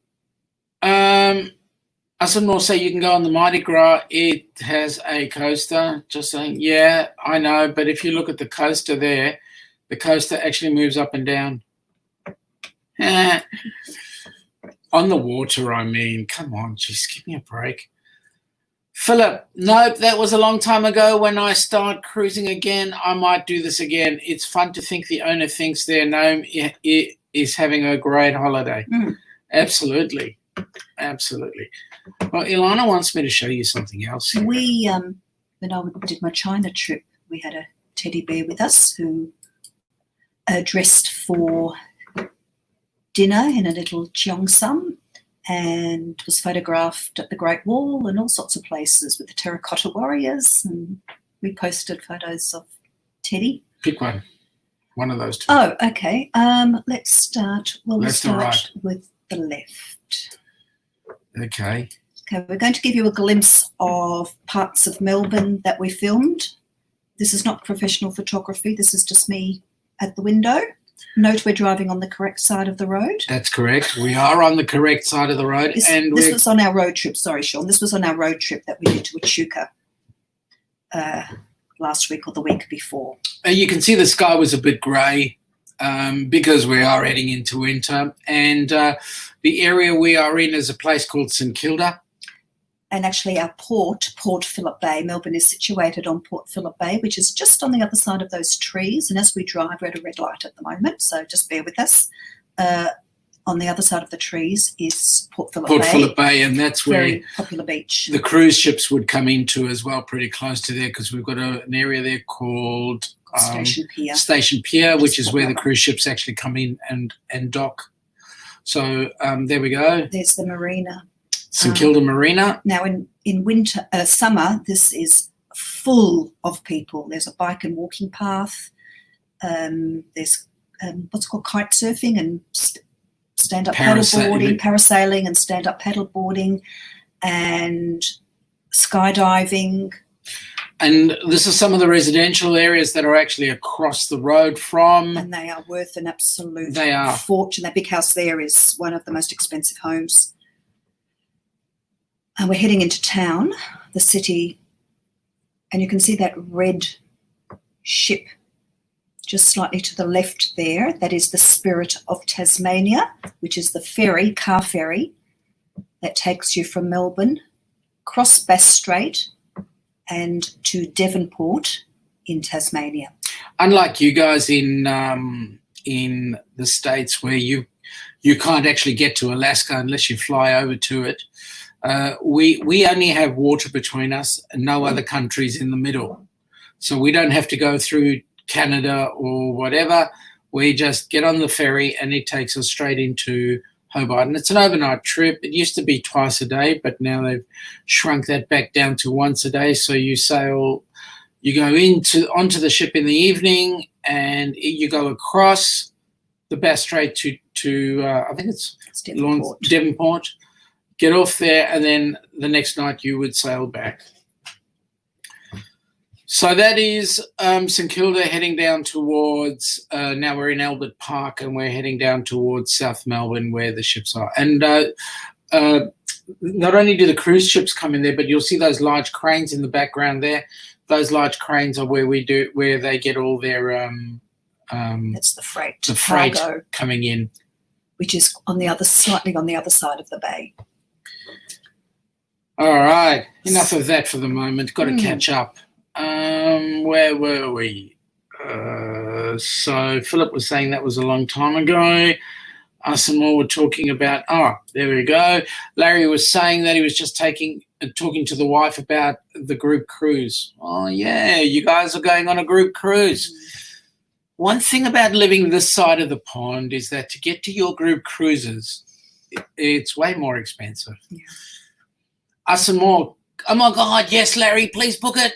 A: I should more say you can go on the Mardi Gras. It has a coaster. Just saying, yeah, I know. But if you look at the coaster there, the coaster actually moves up and down. On the water, I mean. Come on, just give me a break. Philip, nope, that was a long time ago. When I start cruising again, I might do this again. It's fun to think the owner thinks their gnome is having a great holiday. Absolutely. Absolutely. Well, Ilana wants me to show you something else here.
B: We, when I did my China trip, we had a teddy bear with us who dressed for dinner in a little cheongsam and was photographed at the Great Wall and all sorts of places with the Terracotta Warriors, and we posted photos of Teddy.
A: Pick one. One of those two.
B: Oh, okay. Let's start. Well, we'll start
A: right.
B: with the left.
A: Okay.
B: Okay, we're going to give you a glimpse of parts of Melbourne that we filmed. This is not professional photography. This is just me at the window. Note we're driving on the correct side of the road.
A: That's correct. We are on the correct side of the road.
B: This was on our road trip. Sorry, Sean. This was on our road trip that we did to Echuca last week or the week before.
A: You can see the sky was a bit grey because we are heading into winter. And the area we are in is a place called St Kilda.
B: And actually our Port Phillip Bay, Melbourne is situated on Port Phillip Bay, which is just on the other side of those trees. And as we drive, we're at a red light at the moment, so just bear with us. On the other side of the trees is Port Phillip Bay,
A: and that's where
B: very popular beach.
A: The cruise ships would come into as well, pretty close to there, because we've got an area there called Station Pier, which is where the cruise ships actually come in and dock. So there we go.
B: There's the marina.
A: St Kilda Marina.
B: Now, in summer, this is full of people. There's a bike and walking path. There's what's called kite surfing and stand-up paddleboarding, parasailing and stand-up paddleboarding, and skydiving. And
A: this is some of the residential areas that are actually across the road from.
B: And they are worth an absolute
A: fortune.
B: That big house there is one of the most expensive homes. And we're heading into town, the city, and you can see that red ship just slightly to the left there. That is the Spirit of Tasmania, which is the car ferry that takes you from Melbourne, across Bass Strait and to Devonport in Tasmania.
A: Unlike you guys in the States, where you can't actually get to Alaska unless you fly over to it, we only have water between us and no other countries in the middle. So we don't have to go through Canada or whatever. We just get on the ferry and it takes us straight into Hobart. And it's an overnight trip. It used to be twice a day, but now they've shrunk that back down to once a day. So you go onto the ship in the evening and you go across the Bass Strait to I think it's Devonport. Get off there, and then the next night you would sail back. So that is St Kilda, heading down towards, now we're in Albert Park, and we're heading down towards South Melbourne where the ships are. And not only do the cruise ships come in there, but you'll see those large cranes in the background there. Those large cranes are where they get all their
B: that's the freight
A: cargo coming in,
B: which is slightly on the other side of the bay.
A: All right, enough of that for the moment. Got to catch up. Where were we? So Philip was saying that was a long time ago. Us and more were talking about, there we go. Larry was saying that he was just talking to the wife about the group cruise. Oh, yeah, you guys are going on a group cruise. One thing about living this side of the pond is that to get to your group cruises, it's way more expensive. Yeah. Us and more, oh, my God, yes, Larry, please book it.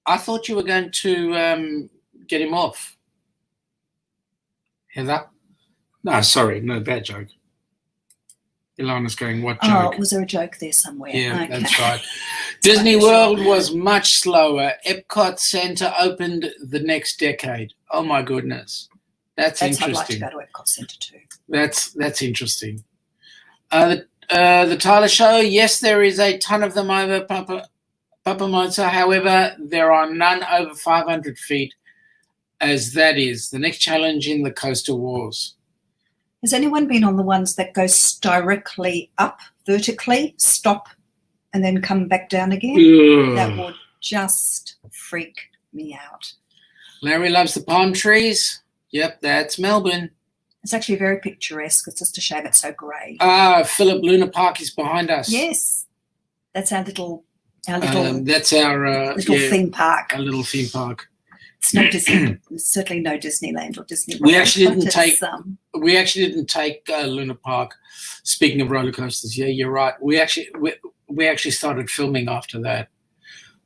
A: I thought you were going to get him off. Heather? No, sorry, no, bad joke. Ilana's going, what joke?
B: Oh, was there a joke there somewhere?
A: Yeah,
B: okay.
A: That's right. Disney World was much slower. Epcot Centre opened the next decade. Oh, my goodness. That's interesting.
B: I'd like to go to Epcot Centre too.
A: That's interesting. The Tyler Show, yes, there is a ton of them over Papamosa. However, there are none over 500 feet, as that is the next challenge in the Coaster Wars.
B: Has anyone been on the ones that go directly up vertically, stop, and then come back down again? Ugh. That would just freak me out.
A: Larry loves the palm trees. Yep, that's Melbourne.
B: It's actually very picturesque. It's just a shame it's so grey.
A: Philip, Luna Park is behind us.
B: Yes, that's our little.
A: That's our
B: little theme park.
A: Our little theme park.
B: It's no Disney. Certainly no Disneyland or Disneyland.
A: We actually didn't take Luna Park. Speaking of roller coasters, yeah, you're right. We actually started filming after that,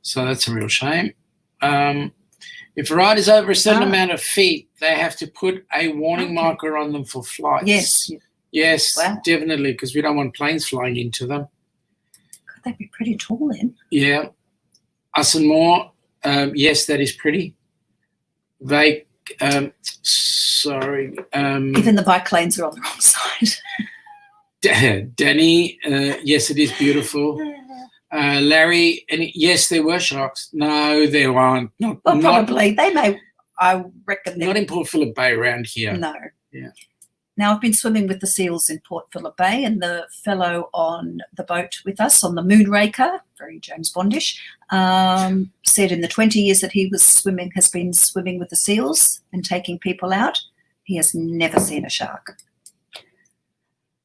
A: so that's a real shame. If a ride is over a certain amount of feet, they have to put a warning marker on them for flights. Yes, wow. Definitely, because we don't want planes flying into them.
B: God, that'd be pretty tall then.
A: Yeah, Us and More. Yes, that is pretty. They, sorry.
B: Even the bike lanes are on the wrong side.
A: Danny, yes, it is beautiful. Larry, and yes, there were sharks. No, there aren't.
B: Probably. They may, I reckon.
A: Not in Port Phillip Bay around here.
B: No.
A: Yeah.
B: Now, I've been swimming with the seals in Port Phillip Bay, and the fellow on the boat with us on the Moonraker, very James Bondish, said in the 20 years that has been swimming with the seals and taking people out, he has never seen a shark.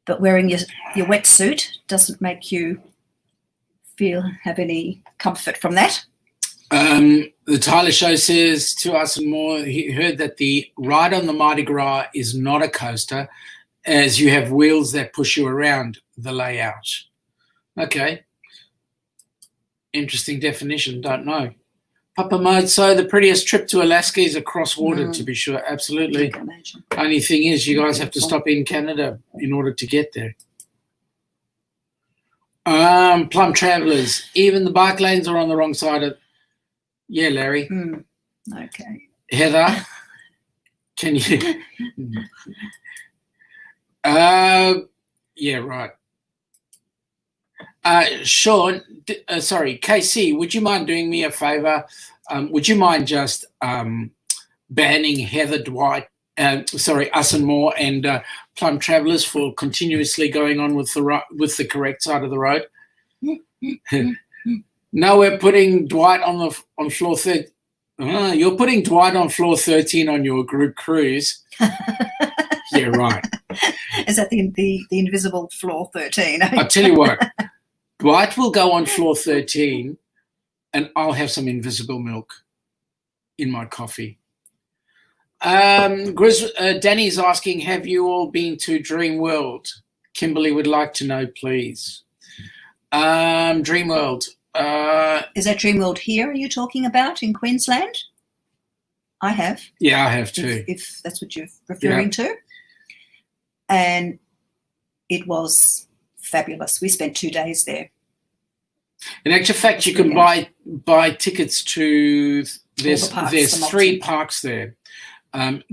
B: But wearing your wetsuit doesn't make you have any comfort from that.
A: The Tyler Show says to Us and More, he heard that the ride on the Mardi Gras is not a coaster, as you have wheels that push you around the layout. Okay. Interesting definition, don't know. Papamosa, the prettiest trip to Alaska is across water, to be sure, absolutely.
B: I can imagine.
A: Only thing is, you guys have to stop in Canada in order to get there. Plum Travellers, even the bike lanes are on the wrong side of... Yeah, Larry.
B: Okay.
A: Heather, can you... yeah, right. Sean, KC, would you mind doing me a favour? Would you mind just banning Heather, Dwight, Us and More and Plum Travellers for continuously going on with the correct side of the road? No, we're putting Dwight on floor 13. You're putting Dwight on floor 13 on your group cruise. Yeah, right.
B: Is that the invisible floor 13?
A: I'll tell you what. Dwight will go on floor 13 and I'll have some invisible milk in my coffee. Danny's asking, have you all been to Dream World? Kimberly would like to know, please. Dream World.
B: Is that Dream World here are you talking about in Queensland? I have.
A: Yeah, I have too.
B: If that's what you're referring to. And it was fabulous. We spent 2 days there.
A: In actual fact, you can buy tickets to, there's 3 parks there.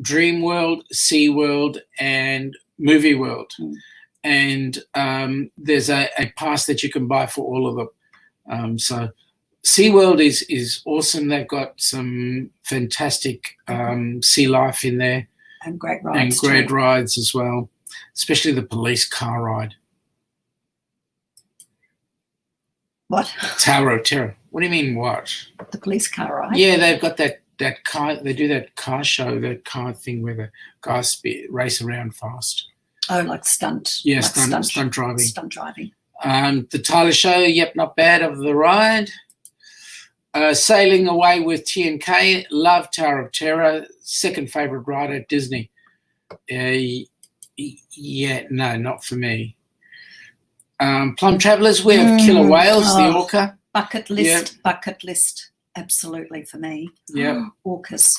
A: Dream World, Sea World, and Movie World. and there's a pass that you can buy for all of them. So SeaWorld is awesome. They've got some fantastic sea life in there.
B: And great rides.
A: And great rides as well, especially the police car ride.
B: What?
A: Tower of Terror. What do you mean what?
B: The police car ride?
A: Yeah, they've got that car. They do that car show, that car thing where the guys race around fast.
B: Oh, like stunt.
A: Yeah,
B: like
A: stunt driving.
B: Stunt driving.
A: The Tyler show, yep, not bad of the ride. Sailing Away with T&K, love Tower of Terror, second favourite ride at Disney. Yeah, no, not for me. Plum Travellers, we have Killer Whales, the orca.
B: Bucket list, absolutely for me.
A: Yeah.
B: Orcas,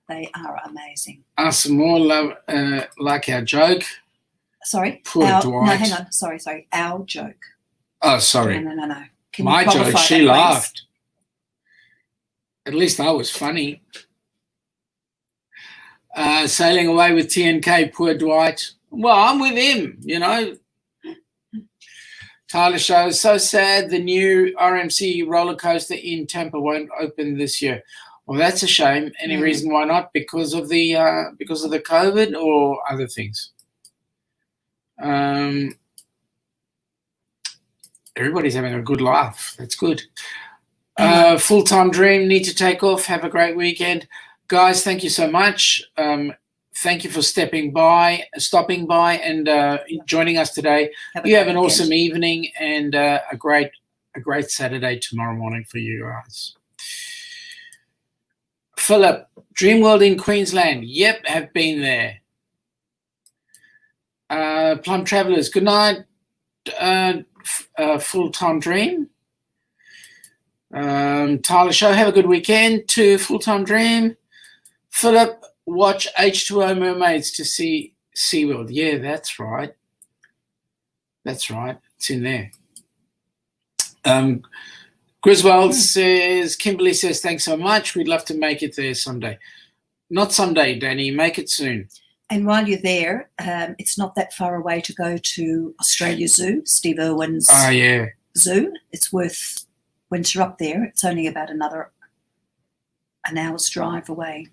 B: they are amazing.
A: Some more love, like our joke.
B: Sorry?
A: Poor Dwight.
B: No, hang on. Sorry. Our joke.
A: Oh, sorry.
B: No.
A: My joke, she laughed. At least I was funny. Sailing Away with T&K, poor Dwight. Well, I'm with him, you know. Tyler show, so sad the new RMC roller coaster in Tampa won't open this year. Well, that's a shame. Any reason why not? Because of the COVID or other things? Everybody's having a good laugh. That's good. Full-time dream, need to take off. Have a great weekend. Guys, thank you so much. Thank you for stopping by and joining us today. You have an awesome evening and a great Saturday tomorrow morning for you guys. Philip, Dreamworld in Queensland. Yep, have been there. Plum Travellers, good night. Full-time dream. Tyler show, have a good weekend. To Full-time dream. Philip, watch H2O Mermaids to see SeaWorld. Yeah, that's right. It's in there. Griswold says, Kimberly says, thanks so much. We'd love to make it there someday. Not someday, Danny. Make it soon.
B: And while you're there, it's not that far away to go to Australia Zoo, Steve Irwin's zoo. It's worth, once you're up there, it's only about an hour's drive away.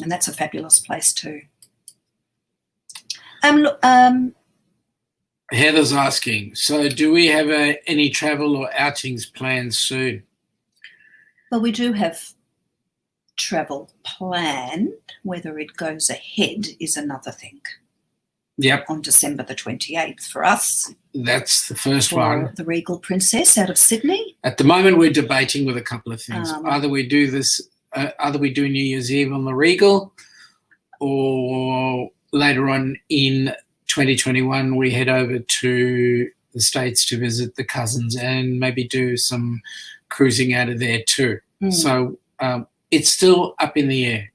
B: And that's a fabulous place too.
A: Heather's asking, so do we have any travel or outings planned soon?
B: Well, we do have travel planned. Whether it goes ahead is another thing.
A: Yep.
B: On December the 28th for us.
A: That's the first one.
B: The Regal Princess out of Sydney.
A: At the moment, we're debating with a couple of things. Either we do New Year's Eve on the Regal, or later on in 2021 we head over to the States to visit the cousins and maybe do some cruising out of there too. So it's still up in the air.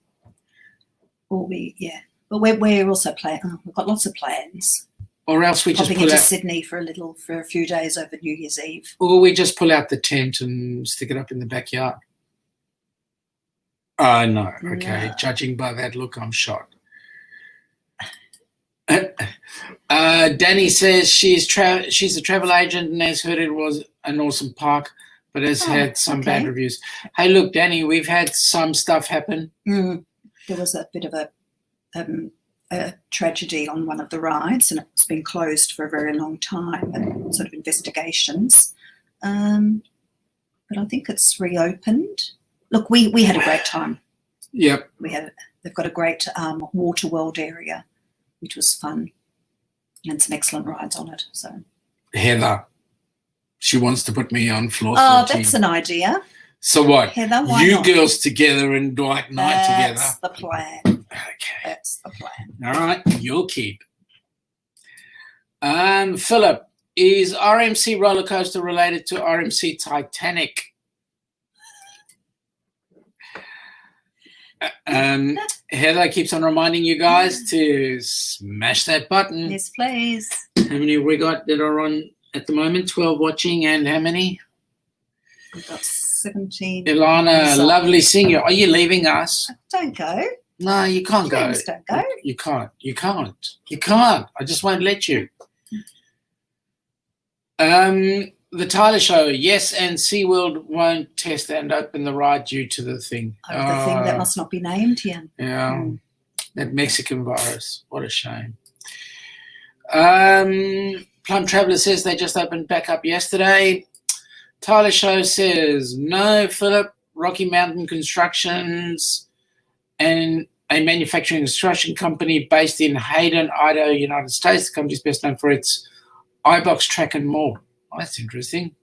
B: But we're also planning. We've got lots of plans.
A: Or else we just
B: popping into Sydney for a few days over New Year's Eve.
A: Or we just pull out the tent and stick it up in the backyard. Oh, no. Okay. No. Judging by that look, I'm shocked. Danny says she's a travel agent and has heard it was an awesome park, but has had some bad reviews. Hey, look, Danny, we've had some stuff happen.
B: There was a bit of a tragedy on one of the rides, and it's been closed for a very long time, and sort of investigations. But I think it's reopened. Look, we had a great time.
A: Yep.
B: They've got a great water world area, which was fun, and some excellent rides on it. So
A: Heather, she wants to put me on floor 14.
B: Oh, that's an idea.
A: So what?
B: Heather, why
A: you
B: not?
A: Girls together and Dwight and I together.
B: That's the plan.
A: Okay.
B: That's the plan.
A: All right, you'll keep. Philip, is RMC roller coaster related to RMC Titanic? Heather keeps on reminding you guys to smash that button.
B: Yes, please.
A: How many have we got that are on at the moment? 12 watching, and how many?
B: We've got 17.
A: Ilana, lovely seeing you. Are you leaving us?
B: Don't go.
A: No, you can't go.
B: Trains don't go.
A: You can't. You can't. You can't. I just won't let you. The Tyler Show, yes, and SeaWorld won't test and open the ride due to the thing.
B: Oh, the thing that must not be named, yeah.
A: Yeah, that Mexican virus. What a shame. Plum Traveller says they just opened back up yesterday. Tyler Show says, no, Philip, Rocky Mountain Constructions and a manufacturing construction company based in Hayden, Idaho, United States. The company is best known for its iBox track and more. Oh, that's interesting.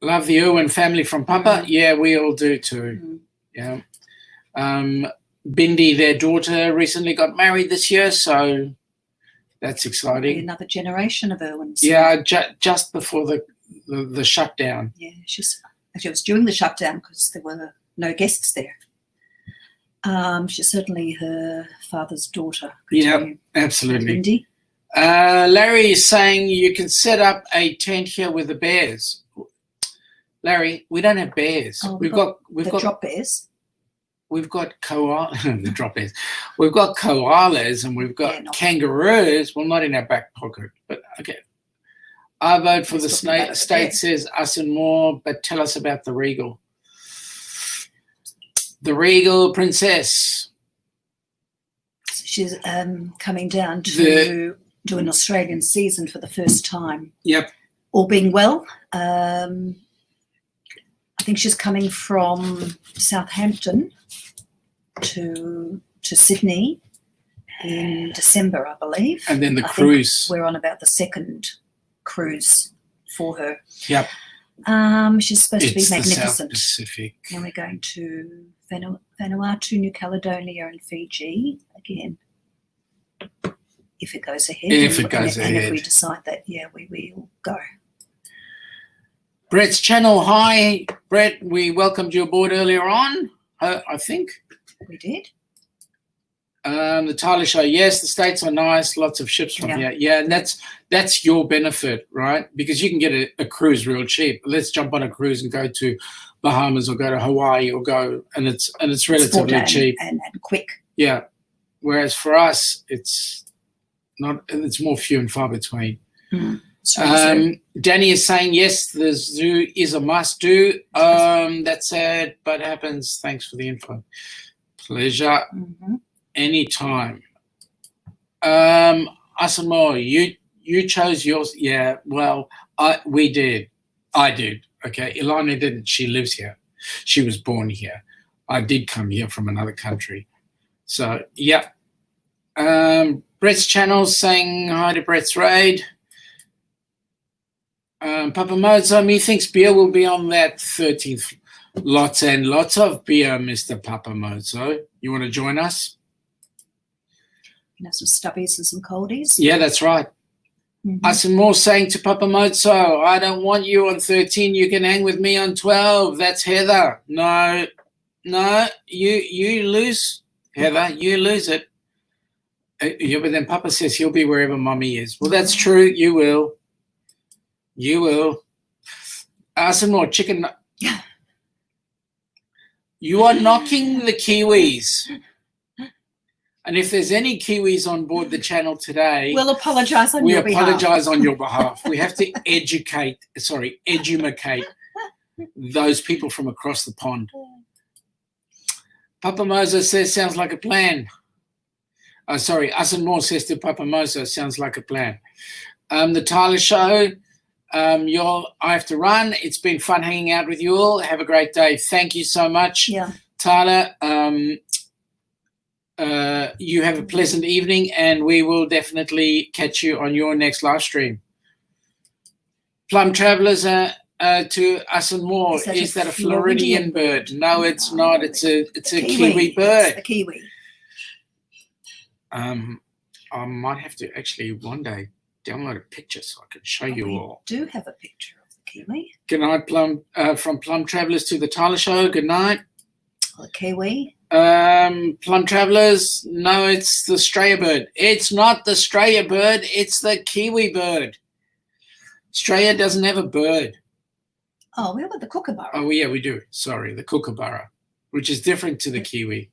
A: Love the Irwin family from Papa. Yeah, we all do too. Yeah. Bindi, their daughter, recently got married this year, so that's exciting.
B: Another generation of Irwins.
A: Yeah, just before the shutdown.
B: Yeah, it was during the shutdown because there were no guests there. She's certainly her father's daughter.
A: Yeah, absolutely.
B: Bindi.
A: Larry is saying you can set up a tent here with the bears. Larry, we don't have bears.
B: Oh,
A: we've got
B: drop bears.
A: We've got the drop bears. We've got koalas and we've got kangaroos. Well, not in our back pocket, but okay. I vote for the state says us and more, but tell us about the Regal. The Regal Princess.
B: She's coming down to do an Australian season for the first time.
A: Yep.
B: All being well. I think she's coming from Southampton to Sydney in December, I believe.
A: And then the cruise.
B: We're on about the second cruise for her.
A: Yep.
B: She's supposed to be magnificent.
A: The South Pacific.
B: And we're going to Vanuatu, New Caledonia and Fiji again. If it goes ahead.
A: If it goes ahead.
B: And if we decide that, yeah, we will go.
A: Brett's channel, hi. Brett, we welcomed you aboard earlier on, I think.
B: We did.
A: The Tyler Show, yes, the States are nice, lots of ships from here. Yeah, and that's your benefit, right? Because you can get a cruise real cheap. Let's jump on a cruise and go to Bahamas or go to Hawaii or go, and it's relatively cheap.
B: And quick.
A: Yeah. Whereas for us, it's more few and far between. Danny is saying, yes, the zoo is a must-do. That's sad, but happens. Thanks for the info. Pleasure. Anytime. Us and more, you chose yours. Yeah, well, we did. I did. Okay, Ilana didn't. She lives here. She was born here. I did come here from another country. So, yeah. Brett's channel saying hi to Brett's Raid. Papa Mozo, methinks beer will be on that 13th. Lots and lots of beer, Mr. Papa Mozo. You want to join us?
B: You know, some stubbies and some coldies.
A: Yeah, that's right. Us and more saying to Papa Mozo, I don't want you on 13. You can hang with me on 12. That's Heather. No, you lose, Heather. You lose it. Yeah, but then Papa says he'll be wherever Mummy is. Well, that's true. You will. You will. Some more chicken. You are knocking the Kiwis. And if there's any Kiwis on board the channel today,
B: we'll apologise on your behalf.
A: We apologise on your behalf. We have to edumacate those people from across the pond. Papa Mozo says, sounds like a plan. Us and more says to Papa Mozo, sounds like a plan. The Tyler Show, I have to run. It's been fun hanging out with you all. Have a great day. Thank you so much.
B: Yeah.
A: Tyler, you have a pleasant evening, and we will definitely catch you on your next live stream. Plum Travellers, to us and more. Is that a Floridian bird? No, it's not. It's a kiwi bird.
B: It's a kiwi.
A: I might have to actually one day download a picture so I can show you all.
B: We do have a picture of the kiwi.
A: Good night, Plum. From Plum Travellers to the Tyler Show. Good night.
B: The kiwi.
A: Plum Travellers. No, it's the Australia bird. It's not the Australia bird. It's the kiwi bird. Australia doesn't have a bird.
B: Oh, we have the kookaburra.
A: Oh, yeah, we do. Sorry, the kookaburra. which is different to the kiwi.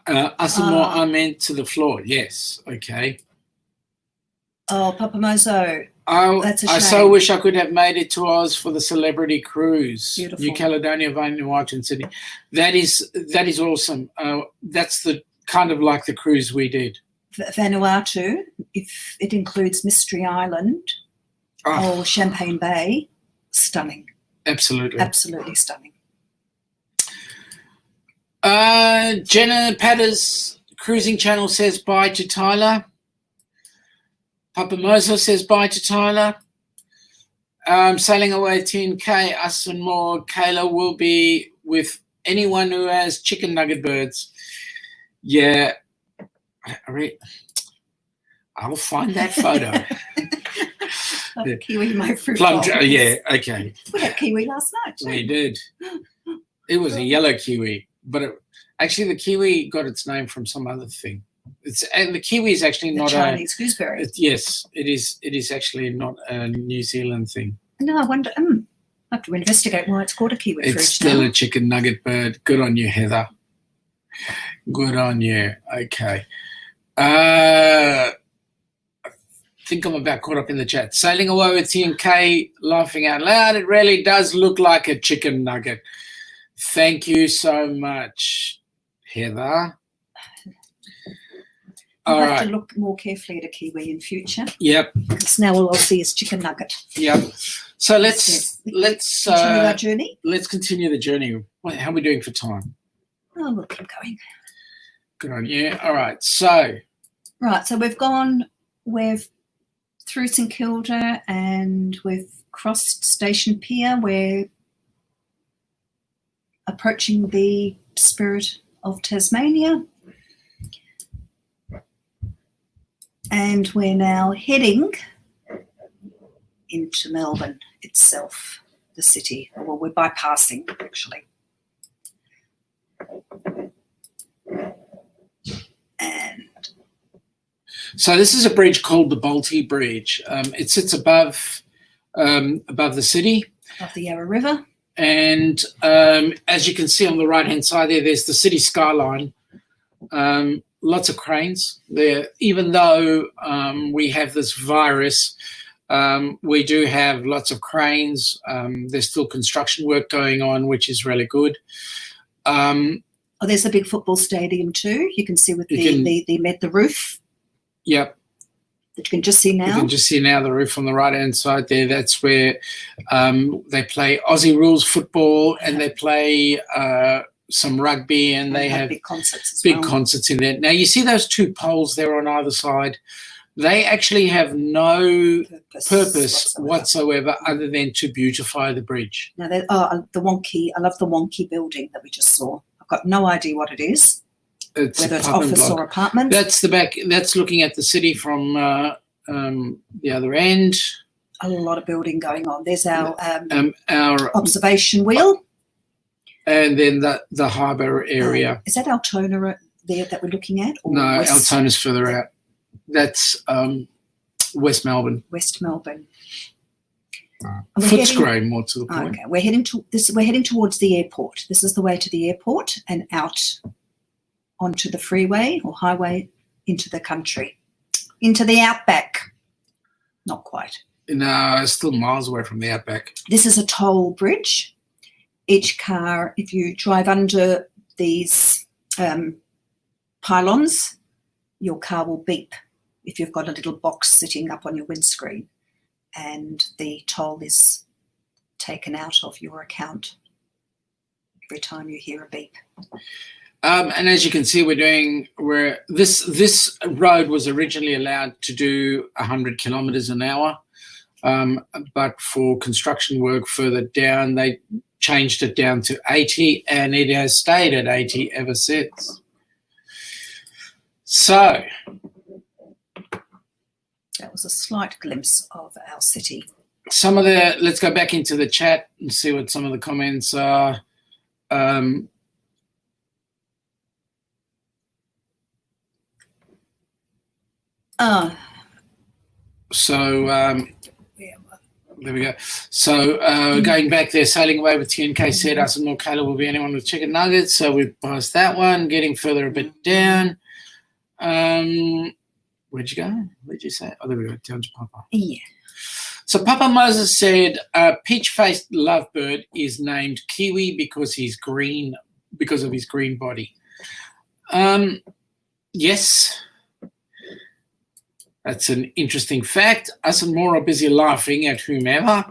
A: Asamoah, I meant to the floor. Yes. Okay.
B: Oh, Papamozo.
A: Oh,
B: That's a shame.
A: I so wish I could have made it to Oz for the celebrity cruise.
B: Beautiful.
A: New Caledonia, Vanuatu, and Sydney. That is awesome. That's the kind of like the cruise we did.
B: Vanuatu, if it includes Mystery Island or Champagne Bay, stunning.
A: Absolutely.
B: Absolutely stunning.
A: Jenna Patter's cruising channel says bye to Tyler. Papamozo says bye to Tyler. Sailing away 10K, us and more. Kayla will be with anyone who has chicken nugget birds. Yeah. I'll find that photo.
B: Kiwi, my fruit.
A: Plum, yeah, okay.
B: We had kiwi last night.
A: We did. It was a yellow kiwi, but actually the kiwi got its name from some other thing. And the kiwi is actually not
B: Chinese gooseberry.
A: Yes, it is. It is actually not a New Zealand thing.
B: No, I wonder. I have to investigate why it's called a kiwi fruit.
A: It's still a chicken nugget bird. Good on you, Heather. Good on you. Okay. I think I'm about caught up in the chat. Sailing away with TNK, laughing out loud. It really does look like a chicken nugget. Thank you so much, Heather.
B: I'll have to look more carefully at a kiwi in future.
A: Yep.
B: Because now all I'll see is chicken nugget.
A: Yep. So let's
B: continue our journey.
A: Let's continue the journey. How are we doing for time?
B: Oh, we'll keep going.
A: Good on you. All right. So
B: we're through St Kilda and we've crossed Station Pier. We're approaching the Spirit of Tasmania. And we're now heading into Melbourne itself, the city. Well, we're bypassing, actually. And
A: so this is a bridge called the Bolte Bridge. It sits above the city.
B: Above the Yarra River.
A: And as you can see on the right-hand side there's the city skyline. Lots of cranes there. Even though we have this virus, we do have lots of cranes. There's still construction work going on, which is really good.
B: There's the big football stadium too. You can see with the roof.
A: Yep.
B: That you can just see now.
A: You can just see now the roof on the right-hand side there. That's where they play Aussie rules football and they play some rugby and they have
B: big concerts
A: concerts in there. Now, you see those two poles there on either side? They actually have no purpose whatsoever other than to beautify the bridge.
B: Now, I love the wonky building that we just saw. I've got no idea what it is, whether it's office or apartment.
A: That's the back. That's looking at the city from the other end.
B: A lot of building going on. There's our observation wheel.
A: And then the harbour area.
B: Is that Altona there that we're looking at? Or
A: no, Altona's further out. That's West Melbourne.
B: West Melbourne.
A: Footscray, more to the point.
B: Okay, we're heading towards the airport. This is the way to the airport and out onto the freeway or highway into the country, into the outback. Not quite.
A: No, it's still miles away from the outback.
B: This is a toll bridge. Each car, if you drive under these pylons, your car will beep if you've got a little box sitting up on your windscreen, and the toll is taken out of your account every time you hear a beep.
A: And as you can see, this road was originally allowed to do 100 kilometres an hour, but for construction work further down, they changed it down to 80, and it has stayed at 80 ever since. So
B: that was a slight glimpse of our city.
A: Let's go back into the chat and see what some of the comments are. there we go. So going back there, sailing away with TNK said us and more Kayla will be anyone with chicken nuggets. So we passed that one. Getting further a bit down. Where'd you go? Where'd you say? Oh, there we go. Down to Papa.
B: Yeah.
A: So Papa Moses said peach-faced lovebird is named Kiwi because he's green, because of his green body. Yes. That's an interesting fact. Us and more are busy laughing at whomever.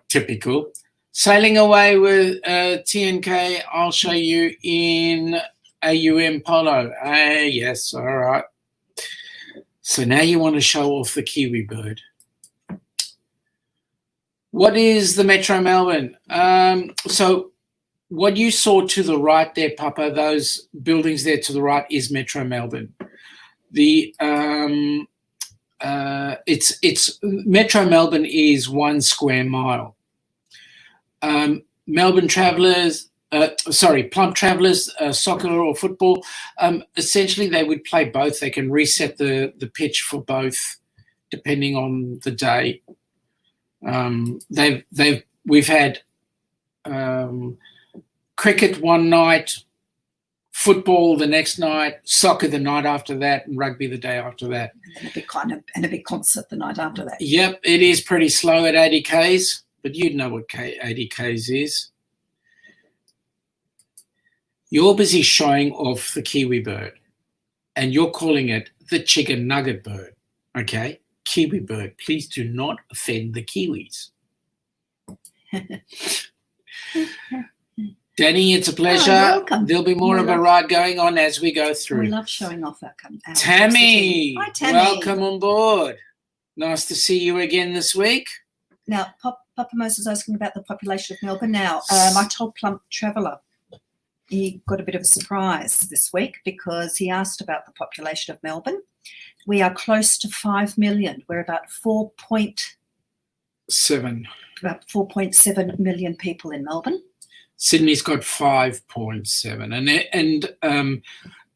A: Typical. Sailing away with TNK, I'll show you in AUM polo. Yes, all right. So now you want to show off the Kiwi bird. What is the Metro Melbourne? So what you saw to the right there, Papa, those buildings there to the right is Metro Melbourne. The it's Metro Melbourne is 1 square mile. Melbourne Travellers, Plump Travellers, soccer or football, essentially they would play both. They can reset the pitch for both depending on the day. We've had cricket one night, football the next night, soccer the night after that, and rugby the day after that.
B: And a big concert the night after that.
A: Yep, it is pretty slow at 80 Ks, but you'd know what 80 Ks is. You're busy showing off the Kiwi bird, and you're calling it the chicken nugget bird, okay? Kiwi bird, please do not offend the Kiwis. Danny, it's a pleasure.
B: Welcome.
A: There'll be more of a ride going on as we go through.
B: We love showing off our
A: Tammy,
B: Hi, Tammy.
A: welcome on board. Nice to see you again this week.
B: Now, Papa Moses is asking about the population of Melbourne. Now, I told Plump Traveller he got a bit of a surprise this week because he asked about the population of Melbourne. We are close to 5 million. We're about 4.7 million people in Melbourne.
A: Sydney's got 5.7, and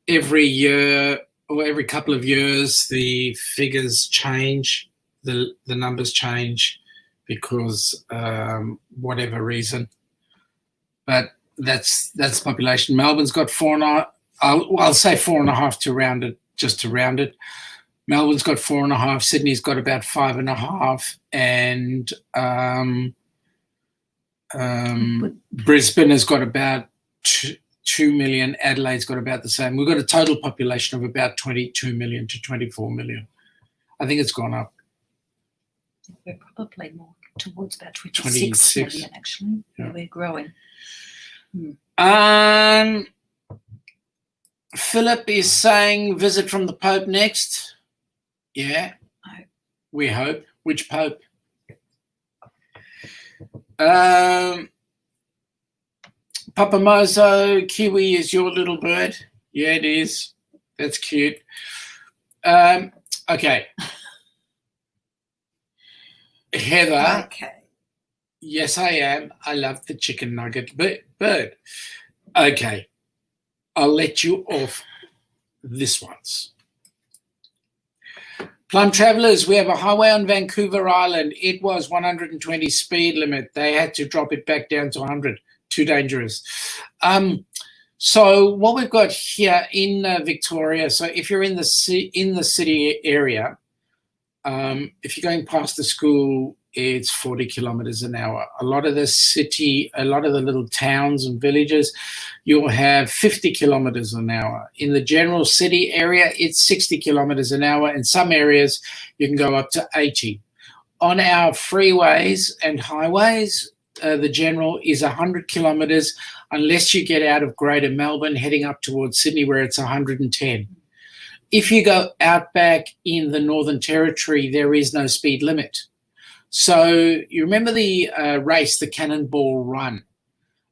A: every year or every couple of years the figures change, the numbers change because whatever reason. But that's population. Melbourne's got 4.5. I'll say 4.5 to round it, just to round it. Melbourne's got 4.5. Sydney's got about 5.5, and Brisbane has got about 2 million. Adelaide's got about the same. We've got a total population of about 22 million to 24 million. I think it's gone up.
B: We're probably more towards about 26 million, actually. Yeah. We're growing.
A: Philip is saying visit from the Pope next. Yeah, we hope. Which Pope? Papa Mozo, Kiwi is your little bird. Yeah, it is. That's cute. Okay. Heather.
B: Okay.
A: Yes, I am. I love the chicken nugget bird. Okay. I'll let you off this once. Plum Travellers, we have a highway on Vancouver Island. It was 120 speed limit. They had to drop it back down to 100. Too dangerous. So what we've got here in Victoria, so if you're in the city area, if you're going past the school, it's 40 kilometers an hour. A lot of the little towns and villages, you'll have 50 kilometers an hour. In the general city area, it's 60 kilometers an hour. In some areas, you can go up to 80. On our freeways and highways, the general is 100 kilometers unless you get out of Greater Melbourne heading up towards Sydney where it's 110. If you go out back in the Northern Territory, there is no speed limit. So you remember the race, the Cannonball Run.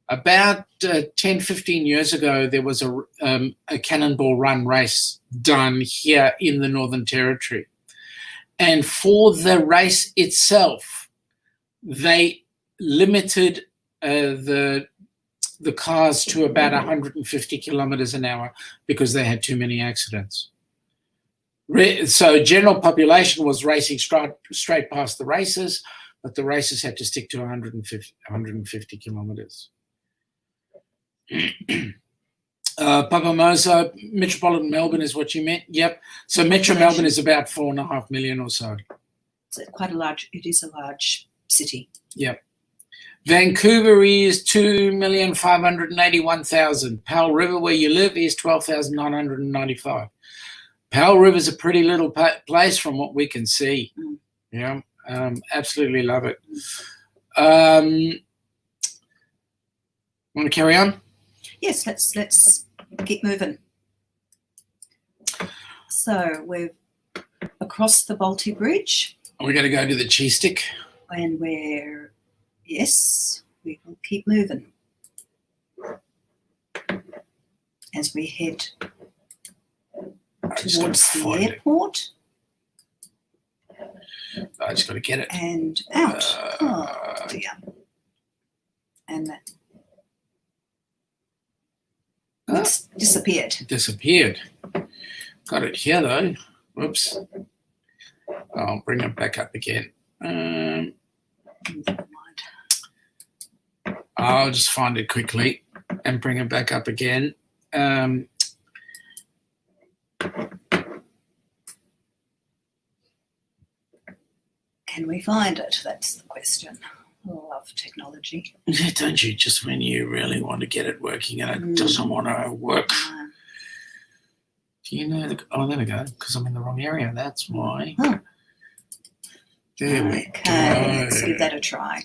A: About 10, 15 years ago, there was a Cannonball Run race done here in the Northern Territory. And for the race itself, they limited the cars to about 150 kilometers an hour because they had too many accidents. So general population was racing straight past the races, but the races had to stick to 150 kilometres. Papa Mozo, metropolitan Melbourne is what you meant. Yep. So Metro Melbourne is about 4.5 million or so.
B: So it is a large city.
A: Yep. Vancouver is 2,581,000. Powell River, where you live, is 12,995. Powell River is a pretty little place from what we can see. Yeah, absolutely love it. Want to carry on?
B: Yes, let's keep moving. So we're across the Balti Bridge.
A: We're going to go to the cheese stick.
B: And yes, we will keep moving as we head towards the airport.
A: I just got to get it.
B: And out. Oh, dear. And that it's disappeared.
A: Disappeared. Got it here, though. Whoops. I'll bring it back up again. I'll just find it quickly and bring it back up again. Can
B: we find it? That's the question. I love technology.
A: Yeah, don't you? Just when you really want to get it working and it doesn't want to work. Do you know? There we go. Because I'm in the wrong area. That's why.
B: Huh.
A: There we go.
B: Let's give that a try.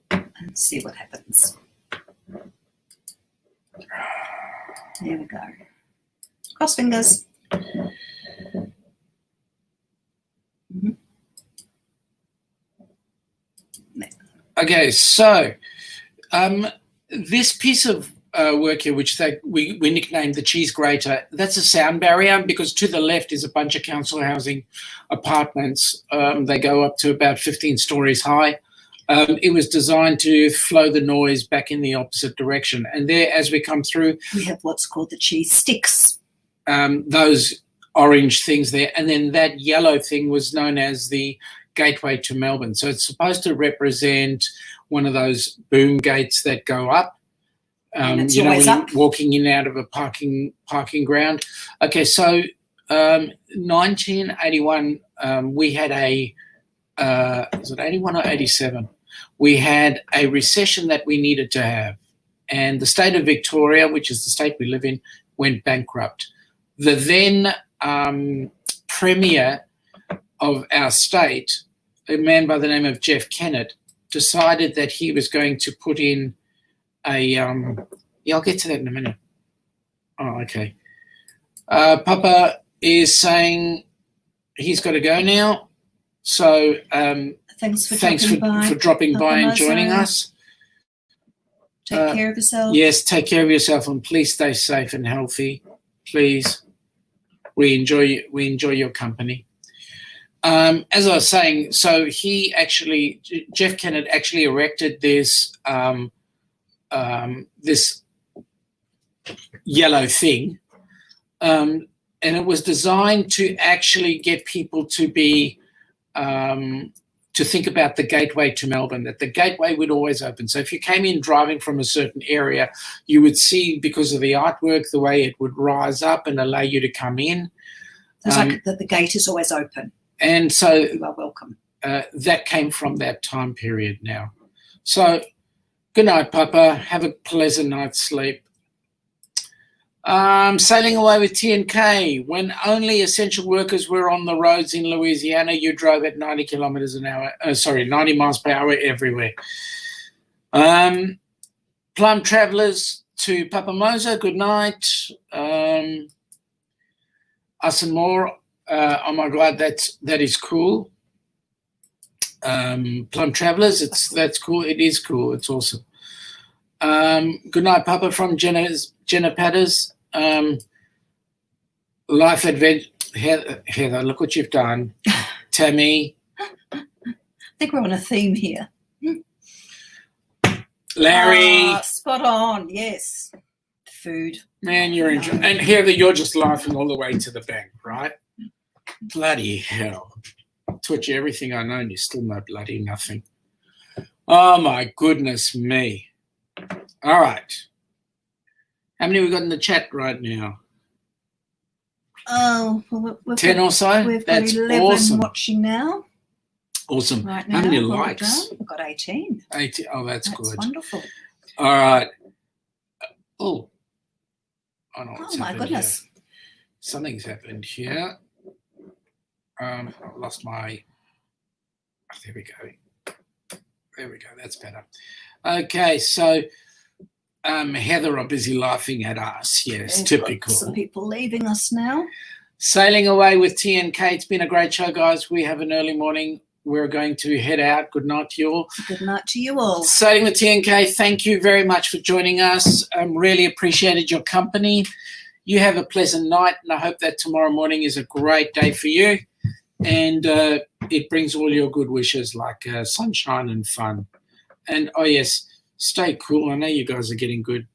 B: And see what happens. There we go. Cross fingers.
A: Okay, so this piece of work here, which we nicknamed the cheese grater, that's a sound barrier because to the left is a bunch of council housing apartments. They go up to about 15 stories high. It was designed to flow the noise back in the opposite direction. And there, as we come through,
B: we have what's called the cheese sticks.
A: Those orange things there. And then that yellow thing was known as the gateway to Melbourne. So it's supposed to represent one of those boom gates that go up.
B: And it's always up.
A: Walking in and out of a parking ground. Okay, so 1981, we had was it 81 or 87? We had a recession that we needed to have. And the state of Victoria, which is the state we live in, went bankrupt. The then premier of our state, a man by the name of Jeff Kennett, decided that he was going to put in a I'll get to that in a minute. Oh, okay. Papa is saying he's got to go now. So
B: thanks for
A: dropping by and joining us.
B: Take care of yourself.
A: Yes, take care of yourself and please stay safe and healthy. Please. We enjoy your company. As I was saying, so Jeff Kennett actually erected this this yellow thing, and it was designed to actually get people to be to think about the gateway to Melbourne, that the gateway would always open. So if you came in driving from a certain area, you would see, because of the artwork, the way it would rise up and allow you to come in.
B: It's like that the gate is always open.
A: And so
B: you are welcome.
A: That came from that time period now. So good night, Papa. Have a pleasant night's sleep. Sailing away with T&K. When only essential workers were on the roads in Louisiana, you drove at 90 kilometres an hour. 90 miles per hour everywhere. Plum Travellers to Papa Mozo. Good night. Us and more. Oh my God, that is cool. Plum Travellers. That's cool. It is cool. It's awesome. Good night, Papa, from Jenna Patters. Life Adventure. Heather, look what you've done. Tammy.
B: I think we're on a theme here.
A: Larry.
B: Spot on, yes. Food.
A: Man, you're enjoying. And Heather, you're just laughing all the way to the bank, right? Bloody hell. Taught you everything I know and you still know bloody nothing. Oh, my goodness me. All right. How many we got in the chat right now?
B: Oh, we've
A: 10 or so?
B: We've
A: That's
B: got 11
A: awesome.
B: watching now.
A: Awesome.
B: Right now.
A: How many
B: Well
A: likes?
B: done. We've got 18.
A: 18. Oh, that's good.
B: That's wonderful.
A: All right. Oh. I know what's
B: Oh, my
A: happened
B: goodness.
A: here. Something's happened here. I lost my... Oh, there we go. There we go. That's better. Okay, so Heather are busy laughing at us. Yes,
B: We've got
A: typical.
B: some people leaving us now.
A: Sailing away with TNK. It's been a great show, guys. We have an early morning. We're going to head out. Good night to you all.
B: Good night to you all.
A: Sailing with TNK, thank you very much for joining us. Really appreciated your company. You have a pleasant night, and I hope that tomorrow morning is a great day for you. And it brings all your good wishes like sunshine and fun. And, oh, yes, stay cool. I know you guys are getting good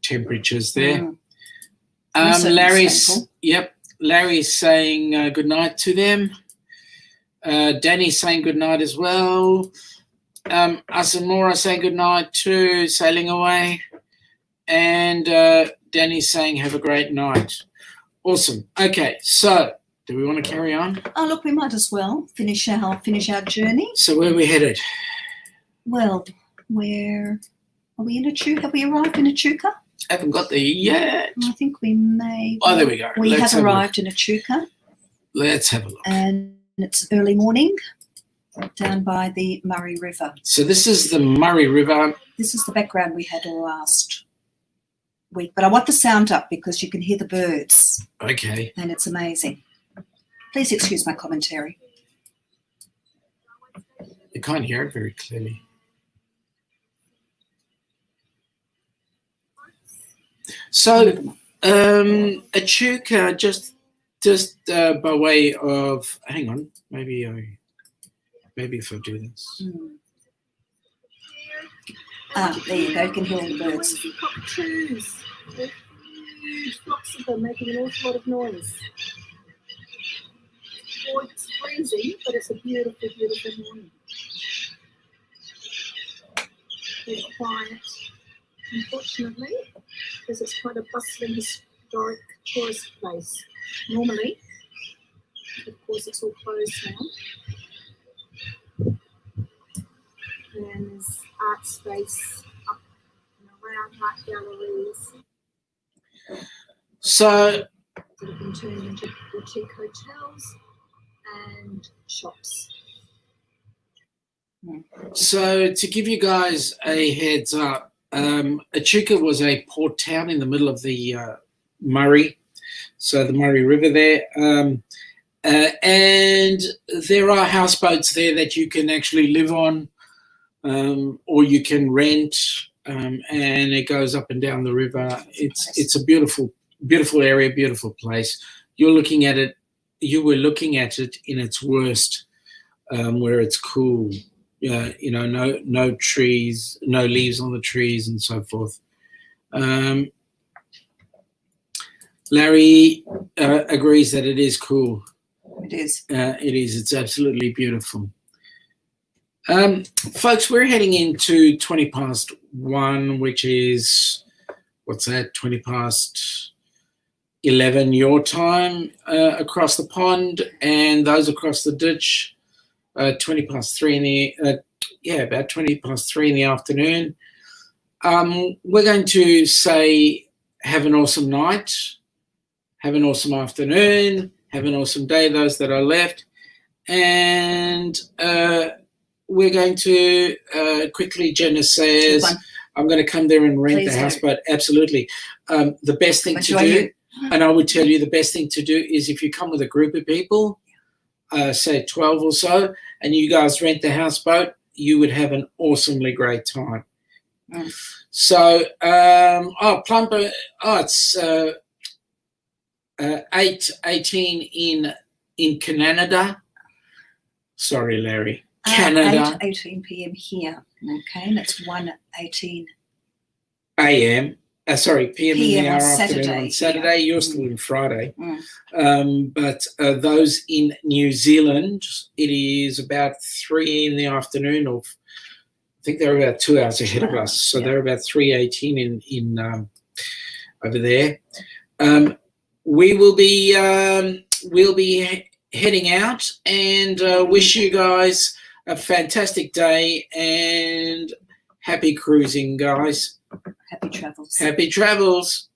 A: temperatures there. Larry's saying good night to them. Danny's saying good night as well. Us and Laura saying good night too, sailing away. And Danny's saying have a great night. Awesome. Okay, so do we want to carry on?
B: Oh, look, we might as well finish our journey.
A: So where are we headed?
B: Well, where are we in Echuca? Have we arrived in Echuca?
A: Haven't got there yet.
B: I think we may.
A: Oh, there we go.
B: We have arrived in Echuca.
A: Let's have a look.
B: And it's early morning down by the Murray River.
A: So this is the Murray River.
B: This is the background we had last week. But I want the sound up because you can hear the birds.
A: Okay.
B: And it's amazing. Please excuse my commentary.
A: You can't hear it very clearly. So, Echuca, just by way of, hang on, maybe if I do this.
B: There you go. You can hear all the birds.
C: Noisy cockatoos. They're huge flocks of them making an awful lot of noise. Oh, it's freezing, but it's a beautiful, beautiful morning. They're quiet, unfortunately, because it's quite a bustling, historic tourist place. Normally, of course, it's all closed now. And there's art space up and around art galleries.
A: So
C: That have been turned into boutique hotels and shops.
A: So to give you guys a heads up, Echuca was a port town in the middle of the Murray, so the Murray River there, and there are houseboats there that you can actually live on, or you can rent, and it goes up and down the river. It's a beautiful area, beautiful place. You were looking at it in its worst, where it's cool. No trees, no leaves on the trees, and so forth. Larry agrees that it is cool.
B: It is.
A: It is. It's absolutely beautiful. Folks, we're heading into 20 past 1, which is, what's that, 20 past 11 your time across the pond, and those across the ditch, 20 past 3 in the, about 20 past 3 in the afternoon. We're going to say have an awesome night, have an awesome afternoon, have an awesome day, those that are left, and we're going to quickly, Jenna says, I'm going to come there and rent the houseboat. Absolutely. The best thing to do, and I would tell you the best thing to do is if you come with a group of people, say 12 or so, and you guys rent the houseboat, you would have an awesomely great time. So, Plumper, it's 8:18 in Canada. Sorry, Larry. Canada.
B: 8:18 p.m. here. Okay, and it's 1:18
A: a.m. PM in the
B: PM on
A: hour afternoon
B: Saturday,
A: on Saturday.
B: yeah.
A: You're still in Friday.
B: Mm.
A: But those in New Zealand, it is about 3 in the afternoon, or I think they're about 2 hours ahead of us. So
B: yeah.
A: they're about 3:18 in over there. We will be we'll be heading out, and wish you guys a fantastic day and happy cruising, guys.
B: Happy travels.
A: Happy travels.